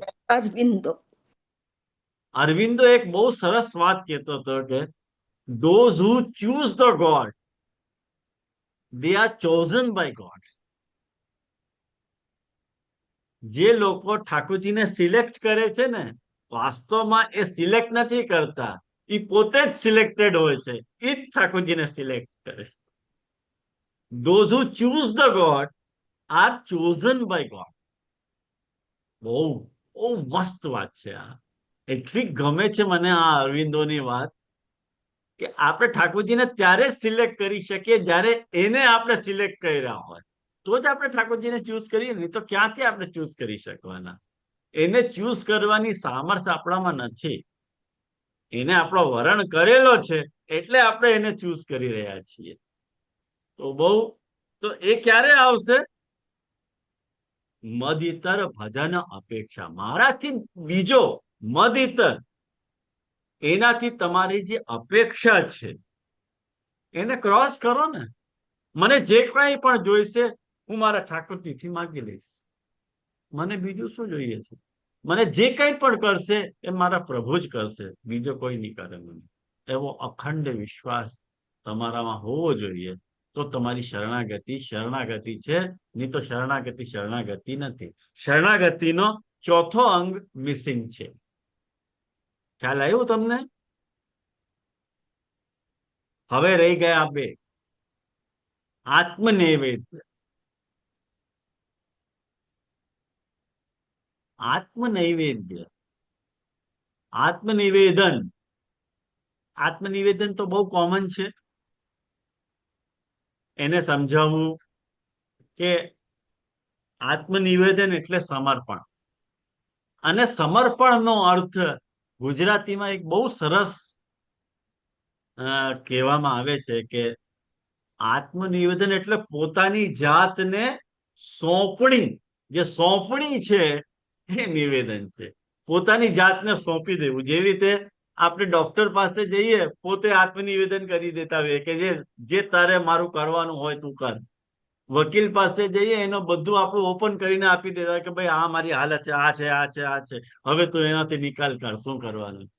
અરવિંદો એક બહુ સરસ વાત કહેતો હતો કે those who choose the God, they are chosen by God. જે લોકો ઠાકોરજીને સિલેક્ટ કરે છે ને, વાસ્તવમાં એ સિલેક્ટ નથી કરતા, એ પોતે જ સિલેક્ટેડ હોય છે, એ જ ઠાકોરજીને સિલેક્ટ કરે છે. those who choose the God are chosen by God. બહુ બહુ મસ્ત વાત છે આ. એટલી ગમે છે મને આ અરવિંદોની વાત કે આપણે ઠાકોરજીને ત્યારે સિલેક્ટ કરી શકીએ જ્યારે એને આપણે સિલેક્ટ કર્યા હોય, તો જ આપણે ઠાકોરજીને ચૂઝ કરીએ. નહીં તો ક્યાંથી આપણે ચૂઝ કરી શકવાના? એને ચૂઝ કરવાની સામર્થ્ય આપણામાં નથી. એને આપણો વરણ કરેલો છે એટલે આપણે એને ચૂઝ કરી રહ્યા છીએ. તો એ ક્યારે આવશે? મદિતર ભજન અપેક્ષા. મારાથી બીજો મદિતર, એનાથી તમારી જે અપેક્ષા છે એને ક્રોસ કરો ને. મને જે કંઈ પણ જોઈશે હું મારા ઠાકોરજીથી માગી લઈશ. મને બીજું શું જોઈએ છે? મને જે કંઈ પણ કરશે એ મારા પ્રભુ જ કરશે, બીજો કોઈ નહીં કરે મને. એવો અખંડ વિશ્વાસ તમારામાં હોવો જોઈએ. તો તો તમારી શરણાગતિ શરણાગતિ છે, નહીં તો શરણાગતિ શરણાગતિ નથી. શરણાગતિનો ચોથો અંગ મિસિંગ છે. ખ્યાલ આવ્યું તમને? હવે રહી ગયા બે. આત્મનૈવેદ્ય. આત્મનૈવેદ્ય, આત્મનિવેદન. આત્મનિવેદન તો બહુ કોમન છે. એને સમજાવવું કે આત્મનિવેદન એટલે સમર્પણ. અને સમર્પણનો અર્થ ગુજરાતીમાં એક બહુ સરસ કહેવામાં આવે છે કે આત્મનિવેદન એટલે પોતાની જાતને સોંપણી. જે સોંપણી છે એ નિવેદન છે. પોતાની જાતને સોંપી દેવું. જેવી રીતે આપણે ડોક્ટર પાસે જઈએ, પોતે આત્મનિવેદન કરી દેતા હોઈએ કે જે તારે મારું કરવાનું હોય તું કર. વકીલ પાસે જઈએ, એનો બધું આપણું ઓપન કરીને આપી દેતા કે ભાઈ આ મારી હાલત છે, આ છે, આ છે, આ છે, હવે તું એનાથી નિકાલ કર, શું કરવાનું.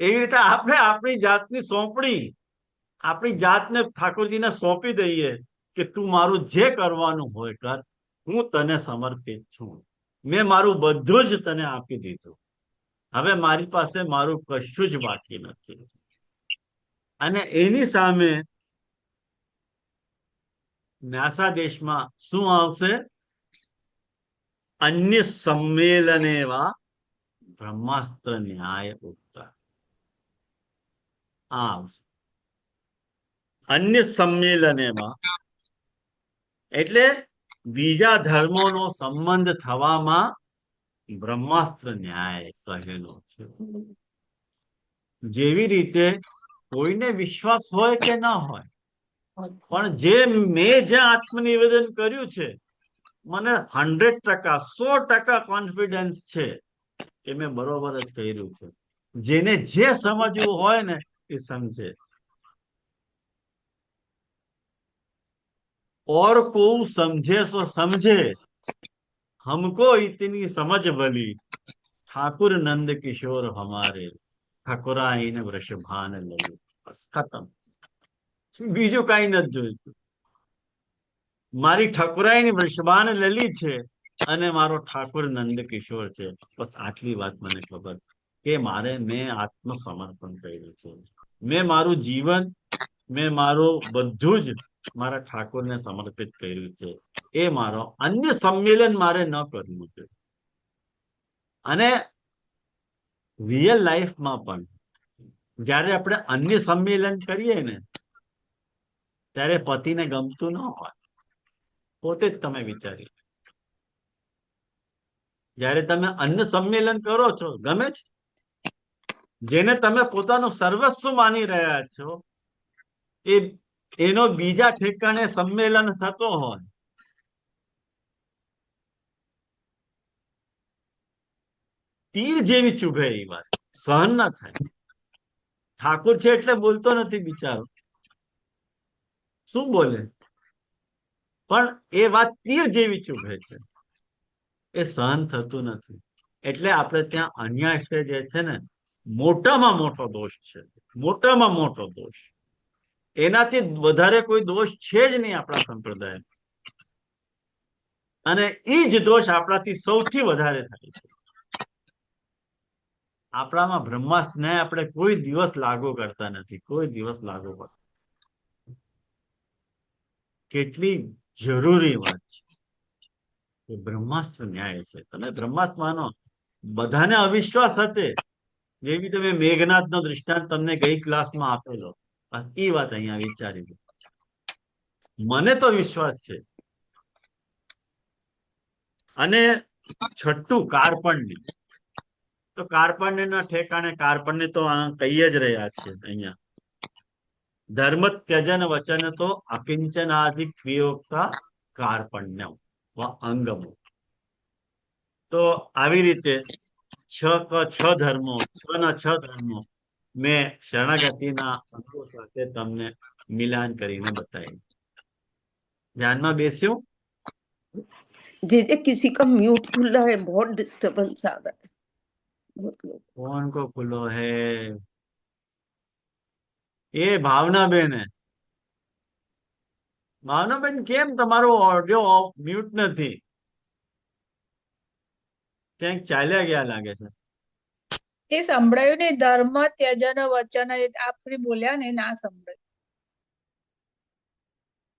એવી રીતે આપણે આપણી જાતની સોંપણી, આપણી જાતને ઠાકોરજીને સોંપી દઈએ કે તું મારું જે કરવાનું હોય કર, હું તને સમર્પિત છું. મેં મારું બધું જ તને આપી દીધું. હવે મારી પાસે મારું કશું જ બાકી નથી. અને એની સામે નાસા દેશમાં શું આવશે? અન્ય સંમેલનેવા બ્રહ્માસ્ત્ર ન્યાય ઉત્તર. આ આવશે અન્ય સંમેલનેમાં. એટલે બીજા ધર્મોનો સંબંધ થવામાં બ્રહ્માસ્ત્ર ન્યાય કહેલો છે. જેવી રીતે કોઈને વિશ્વાસ હોય કે ના હોય, પણ મેં જે આત્મનિવેદન કર્યું છે, મને 100%, 100% કોન્ફિડન્સ છે કે મેં બરોબર જ કર્યું છે. જેને જે સમજવું હોય ને એ સમજે. और को समझे सो समझे, हमको इतनी समझ भली, ठाकुर नंद किशोर हमारे, ઠાકોરાઈને વૃષભાન લઈ. બસ ખતમ. બીજું કઈ નથી જોઈતું. મારી ઠાકોરાઈની વૃષભાન લલી છે અને મારો ઠાકુર નંદ કિશોર છે. બસ આટલી વાત મને ખબર કે મેં આત્મસમર્પણ કર્યું છે. મેં મારું જીવન, મેં મારું બધું જ મારા ઠાકોરને સમર્પિત કર્યું છે. એ મારો અન્ય સંમેલન મારે ન કરવું છે. અને રિયલ લાઈફમાં પણ જ્યારે આપણે અન્ય સંમેલન કરીએ ને, ત્યારે પતિને ગમતું ન હોય. પોતે જ તમે વિચારી, જ્યારે તમે અન્ય સંમેલન કરો છો, ગમે છે? જેને તમે પોતાનું સર્વસ્વ માની રહ્યા છો, એનો બીજા ઠેકાણે સંમેલન થતો હોય, તીર જેવી ચુભે એ વાત, સહન ના થાય. ઠાકોર છે એટલે બોલતો નથી બિચારો, શું બોલે? પણ એ વાત તીર જેવી ચુભે છે, એ સહન થતું નથી. એટલે આપણે ત્યાં અન્યાય જે છે ને, મોટામાં મોટો દોષ છે. મોટામાં મોટો દોષ. એનાથી વધારે કોઈ દોષ છે જ નહીં આપણા સંપ્રદાય. અને એ જ દોષ આપણાથી સૌથી વધારે થાય છે. આપણામાં બ્રહ્માસ્ત્ર ન્યાય આપણે કોઈ દિવસ લાગુ કરતા નથી. કોઈ દિવસ લાગુ કરતા. કેટલી જરૂરી વાત છે. બ્રહ્માસ્ત્ર ન્યાય છે. તમે બ્રહ્માસ્ત્ર માનો, બધાને અવિશ્વાસ હતે. જેવી તમે મેઘનાથ નો દૃષ્ટાંત તમને ગઈ ક્લાસમાં આપેલો, એ વાત અહીંયા વિચારી લો. મને તો વિશ્વાસ છે. અને છઠ્ઠું કાર્પણ્ય. તો કાર્પણ્ય ના ઠેકાણે કાર્પણ્ય તો કહી જ રહ્યા છે અહીંયા. ધર્મ ત્યજન વચન તો અકિંચનાધિક વિયોગતા કાર્પણ્ય અંગમો. તો આવી રીતે છ ધર્મો, છ ધર્મો મેં શરણાગતિના અંગો સાથે તમને મિલાન કરીને બતાવી. ધ્યાનમાં બેસ્યું? जे किसी का म्यूट खुला है, बहुत डिस्टरबेंस आ रहा है बहुत लोग। कौन को खुलो है? ये भावना बेन है. ભાવનાબેન, કેમ તમારો ઓડિયો મ્યુટ નથી? ક્યાંક ચાલ્યા ગયા લાગે છે. એ સંભળાયું નહીં, ધર્મ ત્યજન વચન, એ આપણે બોલ્યા ને ના સંભળાયું.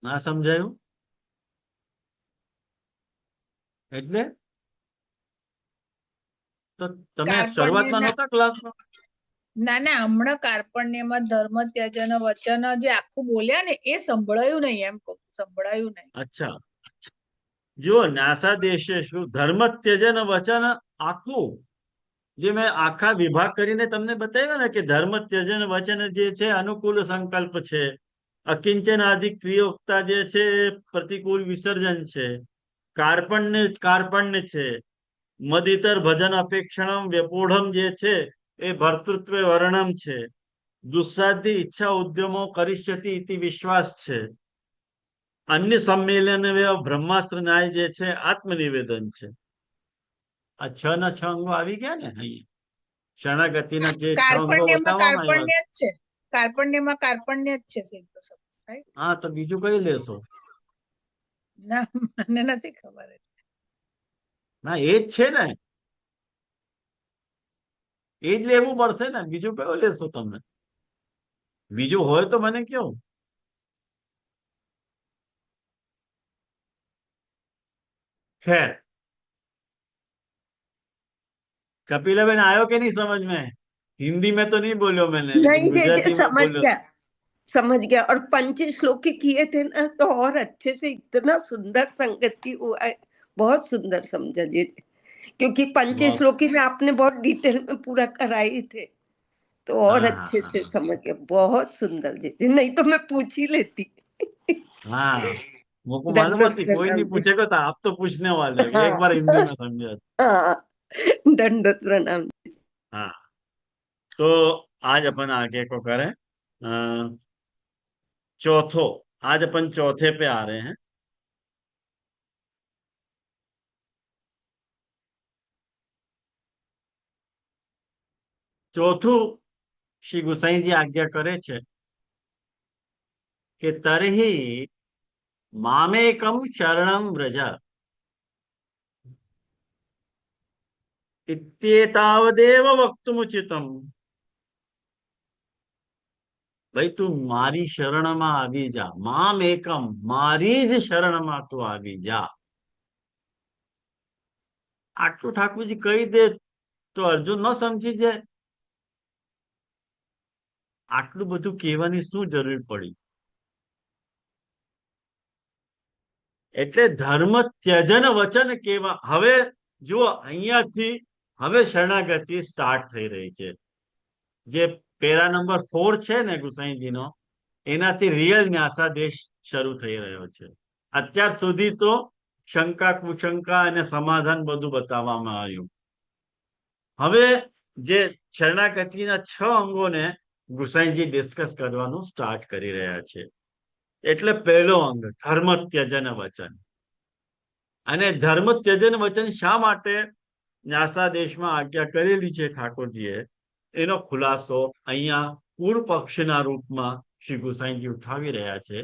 ના સમજાયું એટલે? તો તમે શરૂઆતમાં કાર્પણ્યના નહોતા ક્લાસમાં? ના હમણાં કાર્પણ્યમાં ધર્મ ત્યજન વચન જે આખું બોલ્યા ને એ સંભળાયું નહીં, એમ કહું છું, સંભળાયું નહીં. અચ્છા, જુઓ, નાસા દેશે શું ધર્મ ત્યજન વચન આખું, જે મેં આખા વિભાગ કરીને તમને બતાવ્યો ને કે ધર્મ ત્યજન વચન જે છે અનુકૂળ સંકલ્પ છે, અકિંચન આદિ ક્રિયોક્તા જે છે એ પ્રતિકૂળ વિસર્જન છે, કાર્પણ્ય છે, મદિતર ભજન અપેક્ષણમ વ્યપૂઢમ જે છે એ ભર્તૃત્વ વર્ણમ છે, દુસ્સાધ્ય ઈચ્છા ઉદ્યમો કરિષ્યતિ ઇતિ વિશ્વાસ છે, અન્ય સંમેલન બ્રહ્માસ્ત્ર ન્યાય જે છે આત્મનિવેદન છે. આ 6 ના 6 અંગો આવી ગયા ને અહીંયા શરણાગતિના જે 6 અંગો કાર્પણ્યમાં બતાવવામાં આવ્યા. કાર્પણ્ય જ છે, કાર્પણ્યમાં કાર્પણ્ય જ છે સીધો શબ્દ, right? હા, તો બીજું કઈ લેશો? ના મને નથી ખબર. ના, એ જ છે ને, એ જ લેવું પડશે ને, બીજું કયો લેશો તમે? બીજું હોય તો મને કહો. ખેર, कपिला बहन आयो कि नहीं समझ में? हिंदी में तो नहीं बोलो मैंने, लेकिन नहीं गुजराती में समझ बोलो. गया, समझ गया। और 5 श्लोक किए थे ना तो और अच्छे से, इतना सुंदर संगति हुआ है, बहुत सुंदर समझा जी, क्योंकि 5 बहुत श्लोकी में आपने बहुत डिटेल में पूरा कराए थे, तो और हाँ अच्छे से हाँ समझ गया। बहुत सुंदर जी, नहीं तो मैं पूछ ही लेती। हाँ, मुझको मालूम दंडोत होती कोई प्रणाम नहीं जी। पूछेगा, तो आप तो पूछने वाले हो, एक हाँ बार हिंदी में समझा. हाँ, दंडोत प्रणाम। हाँ, तो आज अपन आगे को करें. चौथो, आज अपन चौथे पे आ रहे हैं. ચોથું શ્રી ગુસાઈજી આજ્ઞા કરે છે કે તરહી મામેકમ શરણમ વ્રજ ઇત્યેતાવદેવ વક્તુમુચિતમ. ભાઈ, તું મારી શરણમાં આવી જા, મામ એકમ, મારી જ શરણમાં તું આવી જા. આટલું ઠાકોરજી કહી દે તો અર્જુન ન સમજી જાય? આટલું બધું કહેવાની શું જરૂર પડી? એટલે ધર્મ ત્યજન વચન કેવા. હવે જુઓ, અહીંયાથી હવે શરણાગતિ સ્ટાર્ટ થઈ રહી છે. જે પેરા નંબર 4 છે ને ગુસાઈજીનો, એનાથી રિયલ ન્યાસાદેશ શરૂ થઈ રહ્યો છે. અત્યાર સુધી તો શંકા કુશંકા અને સમાધાન બધું બતાવવામાં આવ્યું. હવે જે શરણાગતિના 6 અંગોને ગુસાઈજી ડિસ્કસ કરવાનું સ્ટાર્ટ કરી રહ્યા છે. એટલે પહેલો અંગ ધર્મ ત્યજન વચન. અને ધર્મ ત્યજન વચન શા માટે ન્યાસાદેશમાં આજ્ઞા કરેલી છે ઠાકોરજીએ, એનો ખુલાસો અહીંયા પૂર્વ પક્ષના રૂપમાં શ્રી ગુસાઈજી ઉઠાવી રહ્યા છે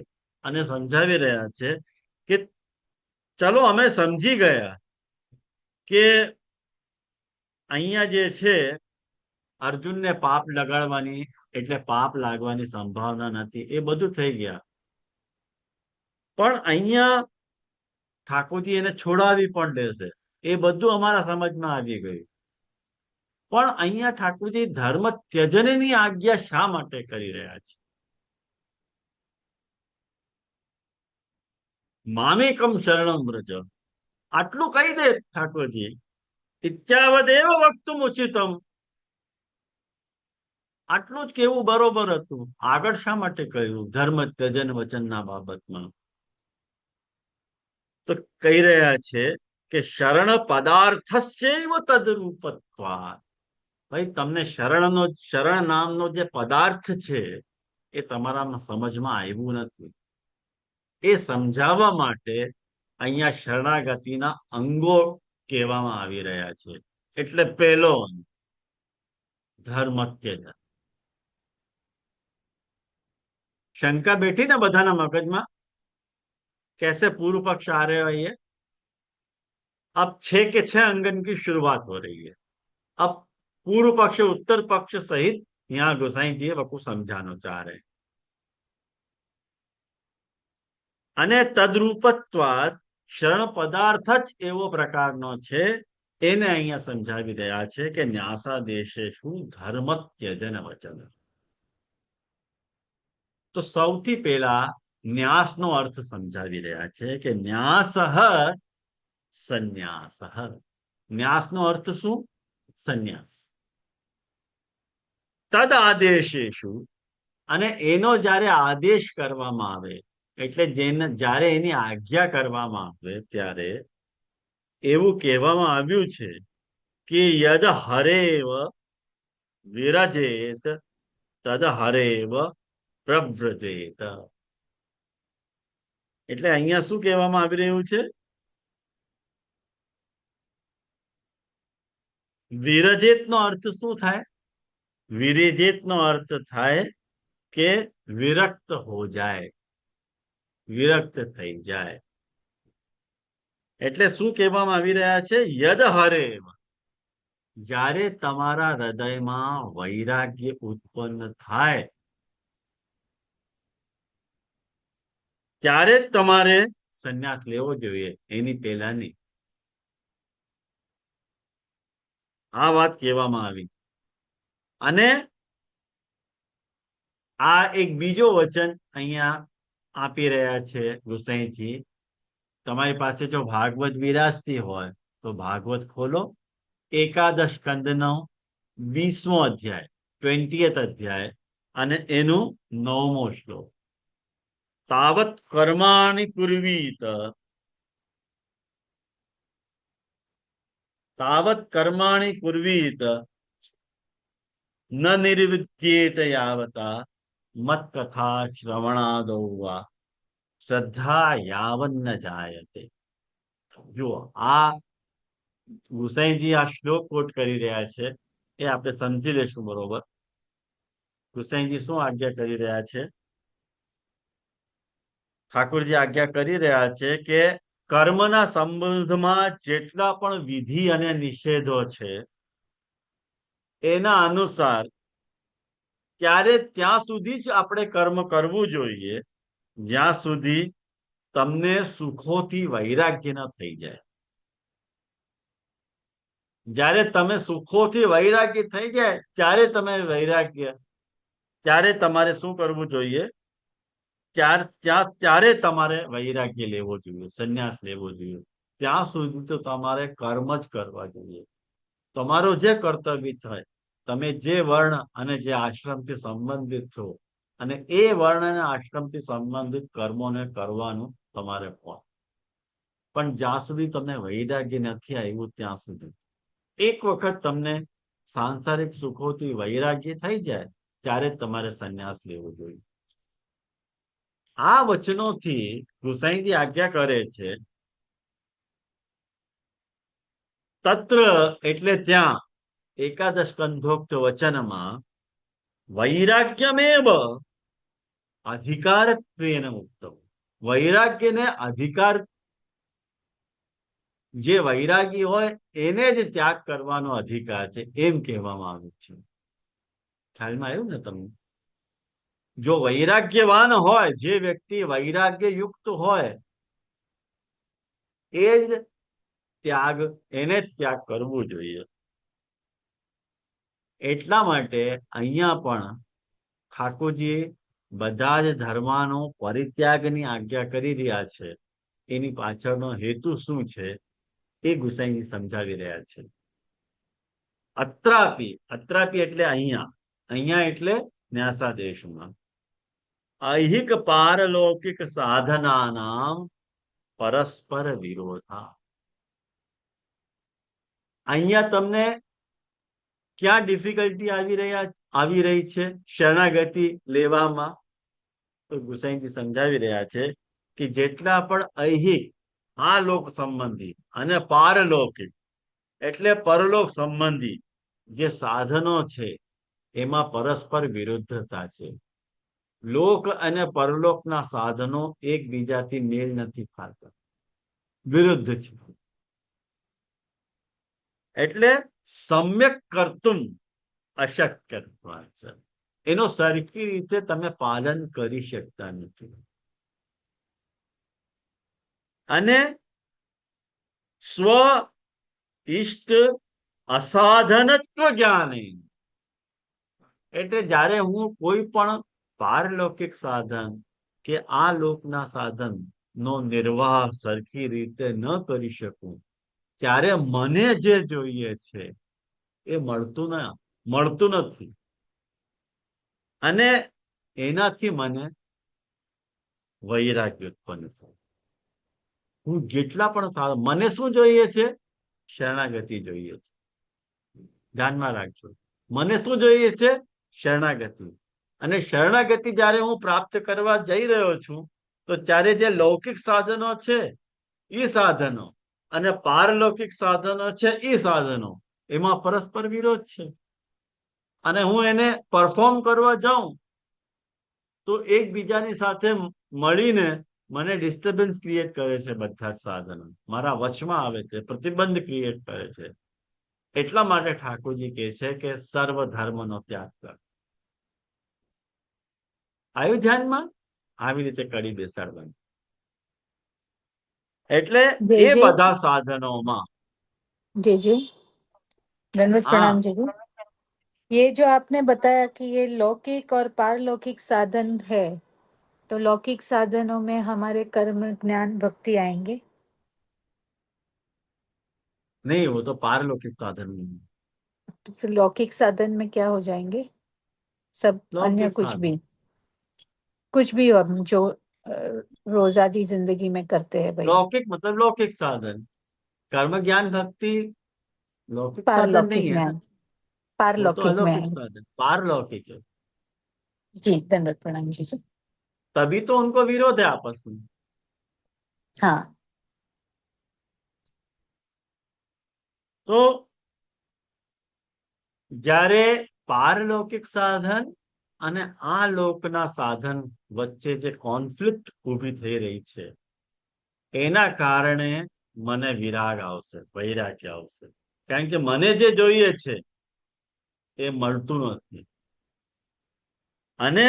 અને સમજાવી રહ્યા છે કે ચલો, અમે સમજી ગયા કે અહીંયા જે છે અર્જુનને પાપ લગાડવાની, એટલે પાપ લાગવાની સંભાવના નથી, એ બધું થઈ ગયા. પણ અહીંયા ઠાકોરજી એને છોડાવી પણ દેશે, એ બધું અમારા સમજમાં આવી ગયું. પણ અહીંયા ઠાકોરજી ધર્મ ત્યજનની આજ્ઞા શા માટે કરી રહ્યા છે? મામેકમ શરણમ વ્રજ, આટલું કહી દે ઠાકોરજી. ઇત્યાવદેવ વક્તુમ ઉચિતમ, આટલું જ કેવું બરોબર હતું. આગળ શા માટે કહ્યું ધર્મ ત્યજન વચનના બાબતમાં? તો કહી રહ્યા છે કે શરણ પદાર્થસ્યૈવ તદરૂપત્વાत्. ભાઈ, તમને શરણ નામનો જે પદાર્થ છે એ તમારા સમજમાં આવ્યું નથી. એ સમજાવવા માટે અહીંયા શરણાગતિના અંગો કહેવામાં આવી રહ્યા છે. એટલે પહેલો અંગ ધર્મ ત્યજન. શંકા બેઠી ને બધાના મગજમાં? कैसे पूर्व पक्ष आ रहे हो ये? अब 6 के 6 अंगन की शुरुआत हो रही है। अब पूर्व पक्ष उत्तर पक्ष सहित यहाँ गोसाई जी वकु समझाना चाह रहे हैं। અને તદ્રૂપત્વાદ શરણ પદાર્થ જ એવો પ્રકારનો છે, એને અહીંયા સમજાવી રહ્યા છે કે ન્યાસાદેશે શું ધર્મ ત્યજન વચન. તો સૌથી પહેલા ન્યાસનો અર્થ સમજાવી રહ્યા છે કે ન્યાસ સંન્યાસ. ન્યાસનો અર્થ શું? સંન્યાસ. તદ આદેશેષુ, અને એનો જ્યારે આદેશ કરવામાં આવે એટલે જ્યારે એની આજ્ઞા કરવામાં આવે ત્યારે એવું કહેવામાં આવ્યું છે કે યદ હરેવ વિરજેત તદ હરેવ પ્રવ્રજેત. એટલે અહીંયા શું કહેવામાં આવી રહ્યું છે? વિરજેત નો અર્થ શું થાય? વિરજેત નો અર્થ થાય કે વિરક્ત હો જાય, વિરક્ત થઈ જાય. એટલે શું કહેવામાં આવી રહ્યા છે? યદ હરેવ, જ્યારે તમારા હૃદયમાં વૈરાગ્ય ઉત્પન્ન થાય ત્યારે જ તમારે સંન્યાસ લેવો જોઈએ, એની પહેલા નહીં. આ વાત કહેવામાં આવી. અને આ એક બીજો વચન અહીંયા આપી રહ્યા છે ગુસાઈજી. તમારી પાસે જો ભાગવત વિરાસતી હોય તો ભાગવત ખોલો, એકાદશ સ્કંદનો 20મો અધ્યાય, 20th અધ્યાય, અને એનું 9મો શ્લોક. તાવત કર્માણિ કુર્વીત, તાવત કર્માણિ કુર્વીત ન નિર્વિદ્યેત યાવતા મત કથા શ્રવણાદો વા શ્રદ્ધા યાવન્ન જાયતે. જુઓ, આ ગુસાઈજી આ શ્લોક કોટ કરી રહ્યા છે, એ આપણે સમજી લેશું. બરોબર, ગુસાઈજી શું આજ્ઞા કરી રહ્યા છે? ઠાકોરજી આજ્ઞા કરી રહ્યા છે કે કર્મના સંબંધમાં જેટલા પણ વિધિ અને નિષેધો છે એના અનુસાર ત્યારે ત્યાં સુધી જ આપણે કર્મ કરવું જોઈએ જ્યાં સુધી તમને સુખોથી વૈરાગ્ય ન થઈ જાય. જ્યારે તમે સુખોથી વૈરાગ્ય થઈ જાય ત્યારે તમારે શું કરવું જોઈએ? ત્યારે તમારે વૈરાગ્ય લેવો જોઈએ, સંન્યાસ લેવો જોઈએ. ત્યાં સુધી તો તમારે કર્મ જ કરવા જોઈએ. તમારો જે કર્તવ્ય થાય, તમે જે વર્ણ અને જે આશ્રમથી સંબંધિત છો, અને એ વર્ણ અને આશ્રમથી સંબંધિત કર્મોને કરવાનું તમારે પણ જ્યાં સુધી તમને વૈરાગ્ય નથી આવ્યું ત્યાં સુધી. એક વખત તમને સાંસારિક સુખોથી વૈરાગ્ય થઈ જાય ત્યારે તમારે સંન્યાસ લેવો જોઈએ. આ વચનોથી ગુસાઈજી આજ્ઞા કરે છે તત્ર એટલે ત્યાં એકાદશ સ્કંધોક્ત વચનમાં વૈરાગ્યમેવ અધિકારત્વેન મુક્તમ. વૈરાગ્યને અધિકાર, જે વૈરાગી હોય એને જ ત્યાગ કરવાનો અધિકાર છે એમ કહેવામાં આવ્યું છે. ખ્યાલમાં આવ્યું ને તમને? જો વૈરાગ્યવાન હોય, જે વ્યક્તિ વૈરાગ્ય યુક્ત હોય એ જ એને ત્યાગ કરવું જોઈએ. એટલા માટે અહીંયા પણ ઠાકોરજી બધા જ ધર્મનો પરિત્યાગની આજ્ઞા કરી રહ્યા છે. એની પાછળનો હેતુ શું છે એ ગુસાઈ સમજાવી રહ્યા છે. અત્રાપી, અત્રાપી એટલે અહીંયા, અહીંયા એટલે ન્યાસા દેશમાં ઐહિક પારલૌકિક સાધનાનામ પરસ્પર વિરોધા. અહીંયા તમને ક્યાં ડિફિકલ્ટી આવી રહી છે શરણાગતિ લેવામાં? તો ગુસાઈજી સમજાવી રહ્યા છે કે જેટલા પણ ઐહિક, આ લોક સંબંધી, અને પારલૌકિક એટલે પરલોક સંબંધી જે સાધનો છે એમાં પરસ્પર વિરુદ્ધતા છે. લોક અને પરલોકના સાધનો એકબીજાથી મેળ નથી ખાતા, વિરુદ્ધ છે. એટલે સમ્યક કર્તુમ અશક્ય છે. એનો સરખી રીતે તમે પાલન કરી શકતા નથી. અને સ્વ ઇષ્ટ અસાધનત્વ જ્ઞાને, એટલે જ્યારે હું કોઈ પણ પારલૌકિક સાધન કે આ લોકના સાધન નો નિર્વાહ સરખી રીતે ન કરી શકું, ત્યારે મને જે જોઈએ છે એ મળતું નથી. અને એનાથી મને વૈરાગ્ય ઉત્પન્ન થાય. હું જેટલા પણ મને શું જોઈએ છે? શરણાગતિ જોઈએ છે. ધ્યાનમાં રાખજો, મને શું જોઈએ છે? શરણાગતિ. અને શરણાગતિ જ્યારે હું પ્રાપ્ત કરવા જઈ રહ્યો છું, તો ત્યારે જે લૌકિક સાધનો છે એ સાધનો અને પારલૌકિક સાધનો છે એ સાધનો, એમાં પરસ્પર વિરોધ છે. અને હું એને પરફોર્મ કરવા જાઉં તો એકબીજાની સાથે મળીને મને ડિસ્ટર્બન્સ ક્રિએટ કરે છે. બધા જ સાધનો મારા વચમાં આવે છે, પ્રતિબંધ ક્રિએટ કરે છે. એટલા માટે ઠાકોરજી કહે છે કે સર્વ ધર્મનો ત્યાગ કર. આવ્યું ધ્યાનમાં? આવી રીતે કરી બેસાડવાનું. એટલે જે એ જે બધા સાધનોમાં जे दंडवत हाँ प्रणाम जी। ये जो आपने बताया कि ये लौकिक और पारलौकिक साधन है, तो लौकिक साधनों में हमारे कर्म ज्ञान भक्ति आएंगे? नहीं, वो तो पारलौकिक साधन नहीं है, तो फिर लौकिक साधन में क्या हो जाएंगे? सब अन्य लौकिक साधन कुछ भी हम जो रोजादी जिंदगी में करते हैं भाई, लौकिक मतलब लौकिक साधन. कर्म ज्ञान भक्ति लौकिक साधन नहीं पारलौकिक है में ना, आए, वो तो पारलौकिक में अलौकिक आए। साधन, पारलौकिक है. जी दंडवत प्रणाम जी। तभी तो उनको विरोध है आपस में. हाँ તો જ્યારે પારલૌકિક સાધન અને આ લોકના સાધન વચ્ચે જે કોન્ફ્લિક્ટ ઊભી થઈ રહી છે, એના કારણે મને વિરાગ આવશે, વૈરાગ્ય આવશે. કારણ કે મને જે જોઈએ છે એ મળતું નથી. અને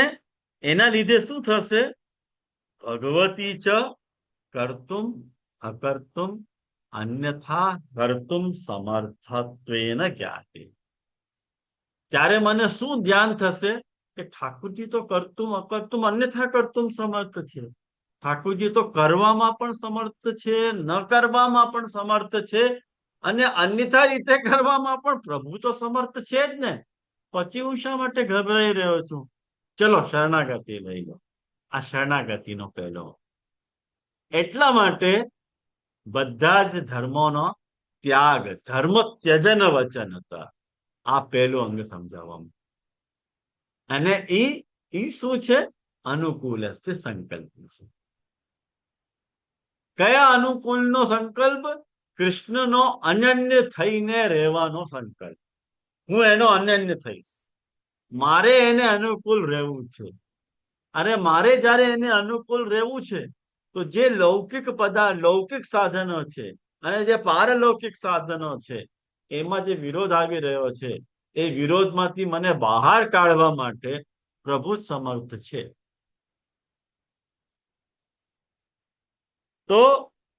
એના લીધે શું થશે? ભગવતી ચ કર્તુમ અકર્તુમ અન્યથા કર્તુમ સમર્થત્વેન જ્ઞાતે. ત્યારે મને શું ધ્યાન થશે કે ઠાકોરજી તો કરતું અકર્તું અન્યથા કરતું સમર્થ છે. ઠાકોરજી તો કરવામાં પણ સમર્થ છે, ન કરવામાં પણ સમર્થ છે, અને અન્યથા રીતે કરવામાં પણ પ્રભુ તો સમર્થ છે જ ને. પછી હું શા માટે ગભરાઈ રહ્યો છું? ચલો શરણાગતિ લઈ લો. આ શરણાગતિનો પહેલો. એટલા માટે બધા જ ધર્મોનો ત્યાગ, ધર્મ ત્યજન વચન હતા. આ પહેલું અંગ સમજાવવામાં. અને ઈ શું છે? અનુકૂળ સંકલ્પ છે. કયા અનુકૂળનો સંકલ્પ? કૃષ્ણનો અનન્ય થઈને રહેવાનો સંકલ્પ. હું એનો અનન્ય થઈશ, મારે એને અનુકૂળ રહેવું છે. અરે મારે જયારે એને અનુકૂળ રહેવું છે, તો જે લૌકિક સાધનો છે અને જે પારલૌકિક સાધનો છે, એમાં જે વિરોધ આવી રહ્યો છે, એ વિરોધમાંથી મને બહાર કાઢવા માટે પ્રભુ સમર્થ છે. તો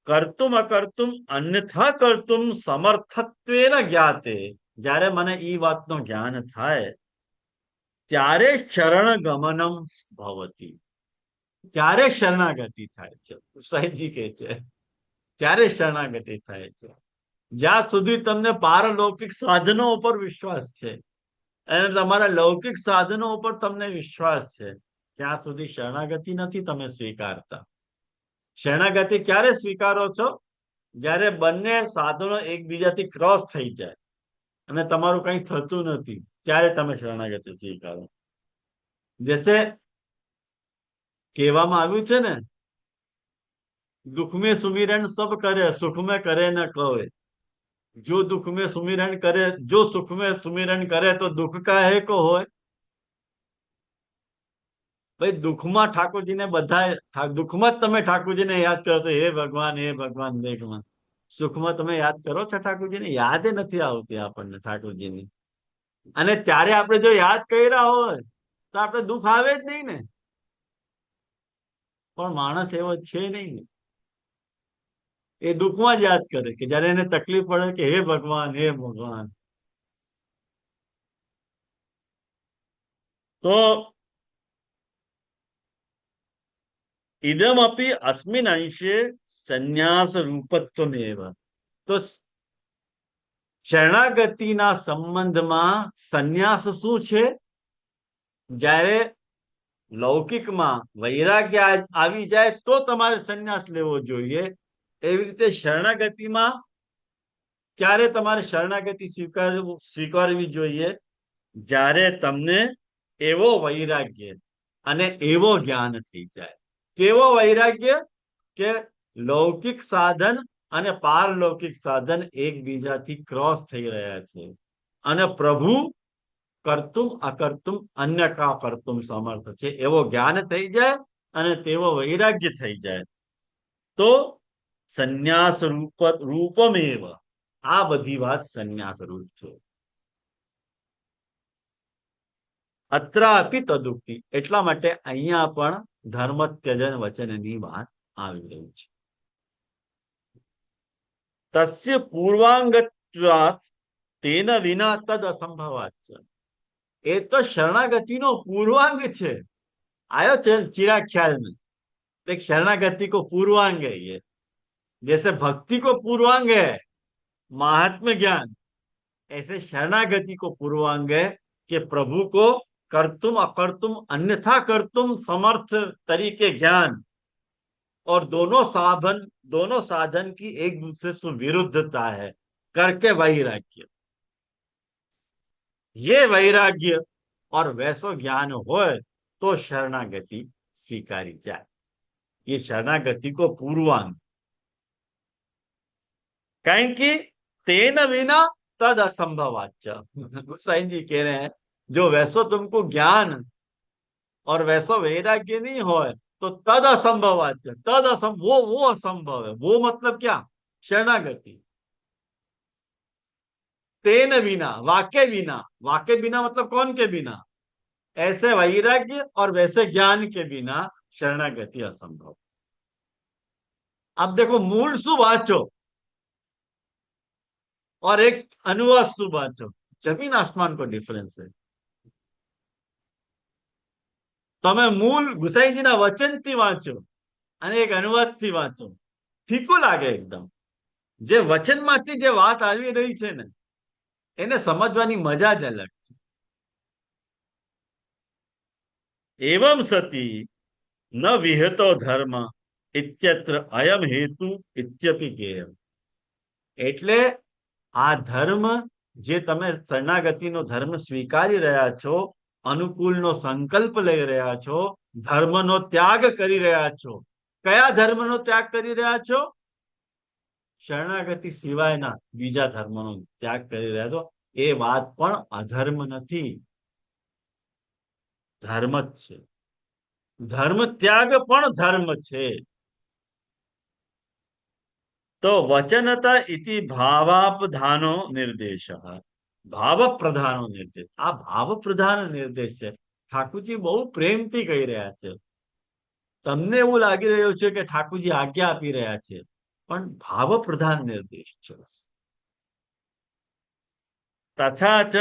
કર્તુમ અકર્તુમ અન્યથા કર્તુમ સમર્થત્વેન જ્ઞાતે, જ્યારે મને ઈ વાતનું જ્ઞાન થાય ત્યારે શરણ ગમનમ ભવતી, ત્યારે શરણાગતિ થાય છે. સાહેબજી કહે છે ત્યારે શરણાગતિ થાય છે. જ્યાં સુધી તમને પારલૌકિક સાધનો ઉપર વિશ્વાસ છે અને તમારા લૌકિક સાધનો ઉપર તમને વિશ્વાસ છે, ત્યાં સુધી શરણાગતિ નથી તમે સ્વીકારતા. શરણાગતિ ક્યારે સ્વીકારો છો? જ્યારે બંને સાધનો એકબીજાથી ક્રોસ થઈ જાય અને તમારું કંઈ થતું નથી, ત્યારે તમે શરણાગતિ સ્વીકારો. જૈસે કહેવામાં આવ્યું છે ને, दुख में सुमिरन सब करे, सुख में करे न कोई. जो दुख में सुमिरन करे, जो सुख में सुमिरन करे तो दुख का है को होय. ભાઈ દુઃખમાં ઠાકોરજીને બધા દુઃખમાં જ તમે ઠાકોરજીને યાદ કરો તો હે ભગવાન, હે ભગવાન, હે ભગવાન. સુખમાં તમે યાદ કરો છો ઠાકોરજીને? યાદ નથી આવતી આપણને ઠાકોરજીની. અને ત્યારે આપણે જો યાદ કર્યા હોય તો આપણે દુઃખ આવે જ નહીં ને. પણ માણસ એવો છે નહીં ને, એ દુઃખમાં જ યાદ કરે કે જયારે એને તકલીફ પડે કે હે ભગવાન, હે ભગવાન. તો ઇદમ અપી અસ્મિન અંશે સંન્યાસ રૂપત્વમેવ. તો શરણાગતિના સંબંધમાં સંન્યાસ શું છે? જ્યારે લૌકિકમાં વૈરાગ્ય આવી જાય તો તમારે સંન્યાસ લેવો જોઈએ. એવી રીતે શરણાગતિમાં ક્યારે તમારે શરણાગતિ સ્વીકારવી જોઈએ? જ્યારે તમને એવો વૈરાગ્ય અને એવો જ્ઞાન થઈ જાય. કેવો વૈરાગ્ય? કે લૌકિક સાધન અને પારલૌકિક સાધન એકબીજાથી ક્રોસ થઈ રહ્યા છે અને પ્રભુ કરતુમ અકર્તુમ અન્ય કા કરતુમ સમર્થ છે, એવો જ્ઞાન થઈ જાય અને તેવો વૈરાગ્ય થઈ જાય તો સંન્યાસ રૂપમેવ. આ બધી વાત સંન્યાસ રૂપ છે. અત્ર અપી તદુક્તિ. એટલા માટે અહીંયા પણ ધર્મ ત્યજન વચનની વાત આવી રહી છે. તસ્ય પૂર્વાંગત્વાત તેન વિના તદ અસંભવાત છે. એ તો શરણાગતિનો પૂર્વાંગ છે. आयो चिराग ख्याल में? देख शरणागति को पूर्वांग है ये. जैसे भक्ति को पूर्वांग है महात्म्य ज्ञान, ऐसे शरणागति को पूर्वांग है कि प्रभु को कर्तुम अकर्तुम अन्यथा कर्तुम समर्थ तरीके ज्ञान. और दोनों साधन की एक दूसरे से विरुद्धता है करके वैराग्य. ये वैराग्य और वैसो ज्ञान हो तो शरणागति स्वीकारी जाए. ये शरणागति को पूर्वांग. कारण कि तेन विना तद असंभवाच. गोसाई जी कह रहे हैं जो वैसो तुमको ज्ञान और वैसो वैराग्य नहीं हो तो तद असंभवाच. वो असंभव है. वो मतलब क्या? शरणागति. तेन विना, वाक्य बिना. वाक्य बिना मतलब कौन के बिना? ऐसे वैराग्य और वैसे ज्ञान के बिना शरणागति असंभव. अब देखो मूल शु वाचो और एक अनुवाद शु वाचो, जमीन आसमान को डिफरेंस है. તમે મૂળ ગુસાઈજીના વચનથી વાંચો અને એક અનુવાદથી વાંચો, ફીકું લાગે એકદમ. જે વચનમાંથી જે વાત આવી રહી છે ને એને સમજવાની મજા જ અલગ છે. एवं सती न विहतो धर्म इत्यत्र अयम हेतु इत्यपि ज्ञेयम्. એટલે આ ધર્મ જે તમે શરણાગતિનો ધર્મ સ્વીકારી રહ્યા છો, અનુકૂળનો સંકલ્પ લઈ રહ્યા છો, ધર્મનો ત્યાગ કરી રહ્યા છો. કયા ધર્મનો ત્યાગ કરી રહ્યા છો? શરણાગતિ સિવાયના બીજા ધર્મનો ત્યાગ કરી રહ્યા છો. એ વાત પણ અધર્મ નથી, ધર્મ જ છે. ધર્મ ત્યાગ પણ ધર્મ છે. તો વચનતા ઇતિ ભાવાપધાનો નિર્દેશ. ભાવ પ્રધાનો નિર્દેશ. આ ભાવ પ્રધાન નિર્દેશ છે. ઠાકુરજી બહુ પ્રેમથી કહી રહ્યા છે. તમને એવું લાગી રહ્યું છે કે ઠાકુરજી આજ્ઞા આપી રહ્યા છે, પણ ભાવ પ્રધાન નિર્દેશ છે. તથા ચ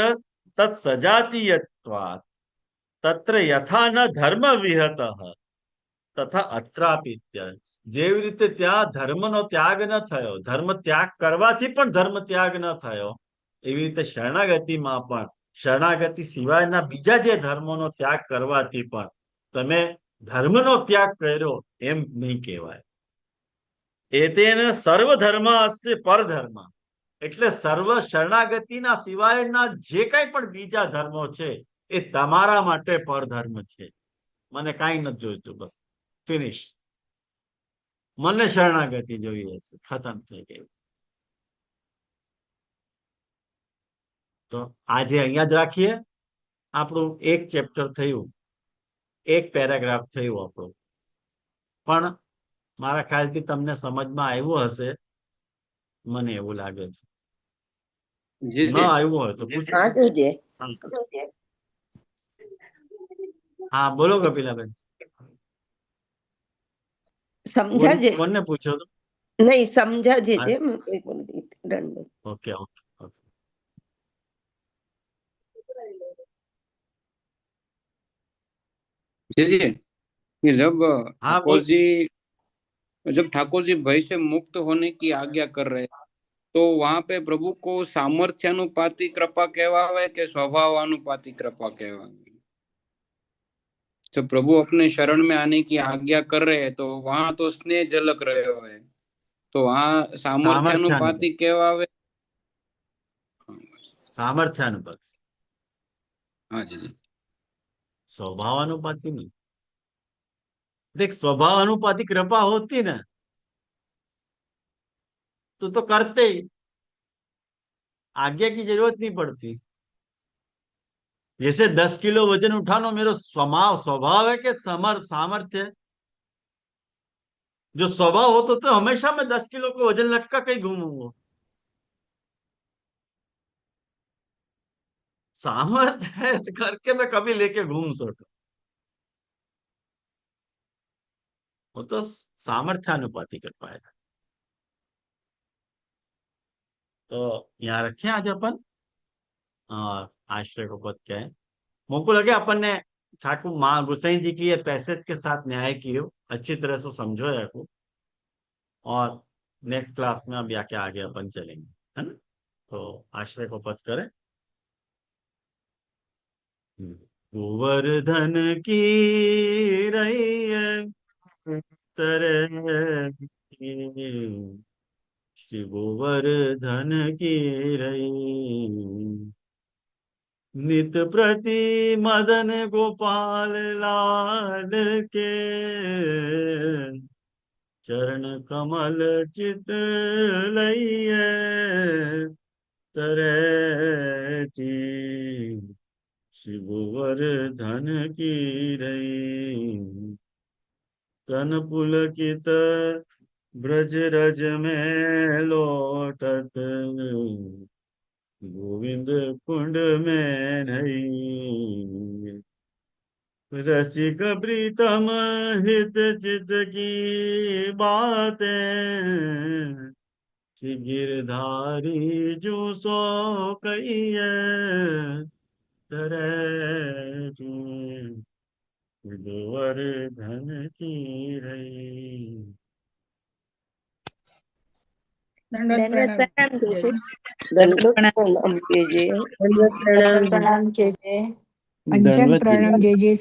તત્ સજાતીયત્વાત તત્ર યથા ન ધર્મ વિહત તથા અત્રાપી. જેવી રીતે ત્યાં ધર્મનો ત્યાગ ન થયો, ધર્મ ત્યાગ કરવાથી પણ ધર્મ ત્યાગ ન થયો, એવી રીતે શરણાગતિમાં પણ શરણાગતિ સિવાયના બીજા જે ધર્મોનો ત્યાગ કરવાથી પણ તમે ધર્મનો ત્યાગ કર્યો એમ નહીં કહેવાય. એતેન સર્વ ધર્મ અસ્ય પરધર્મ. એટલે સર્વ શરણાગતિના સિવાયના જે કઈ પણ બીજા ધર્મો છે એ તમારા માટે પરધર્મ છે. મને કાંઈ નથી જોઈતું, બસ ફિનિશ. મને શરણાગતિ જોઈએ છે, ખતમ થઈ ગયું. તો આજે અહીંયા જ રાખીએ. આપણું એક ચેપ્ટર થયું. એક પેરેગ્રાફ થયું આપણું. પણ મારા ખ્યાલથી તમને સમજમાં આવ્યું હશે, મને એવું લાગે છે. જી ન જી આવ્યું હોય તો પૂછો. हाँ जोजे હા બોલો કપિલાબેન. समझा जे કોને પૂછો તો? नहीं समझा जे मैं एक बोल रही थी दंडवत ઓકે ઓકે ઓકે. जी जी कि हाँ बोल. जब ठाकुर जी भय से मुक्त होने की आज्ञा कर रहे हैं, तो वहां पे प्रभु को सामर्थ्यानुपाती कृपा कहवावे के स्वभावानुपाती कृपा कहवावे? जब प्रभु अपने शरण में आने की आज्ञा कर रहे हैं तो वहां तो स्नेह झलक रहे है, तो वहां सामर्थ्यानुपाती कहवावे? सामर्थ्यानुपाती. हाँ जी जी. स्वभावानुपाती नहीं. देख, स्वभावानुपाती कृपा होती ना तो करते ही, आज्ञा की जरूरत नहीं पड़ती. जैसे 10 किलो वजन उठाना मेरा स्वभाव है कि सामर्थ्य है. जो स्वभाव हो तो हमेशा मैं 10 किलो को वजन लटका कहीं घूमूंगा. सामर्थ्य है करके मैं कभी लेके घूम सकता. वो तो सामर्थ्यानुपाती कर पाएगा. तो यहाँ रखें आज अपन आश्रय को पद क्या है. मुझको लगे अपन ने ठाकुर माँ गुसाई जी की ये पैसेज के साथ न्याय कियो अच्छी तरह से समझो है को. और नेक्स्ट क्लास में अब आके आगे अपन चलेंगे, है ना. तो आश्रय को पद करें. गोवर्धन की रही तरह श्री गोवर्धन की रही. नित प्रति मदन गोपाल लाल के चरण कमल चित लइए तरती श्री गोवर्धन की रही. तन पुलकित ब्रज रज में लौटत गोविंद कुंड में नहीं. रसिक प्रीतम हित चित की बातें श्री गिरधारी जो सो कहिए तरती गोवर्धन की रही. दंडवत दंडवत प्रणाम प्रणाम जय जय दंडवत प्रणाम के जे दंडवत प्रणाम प्रणाम के जय अंजन दंडवत प्रणाम जी. जय जय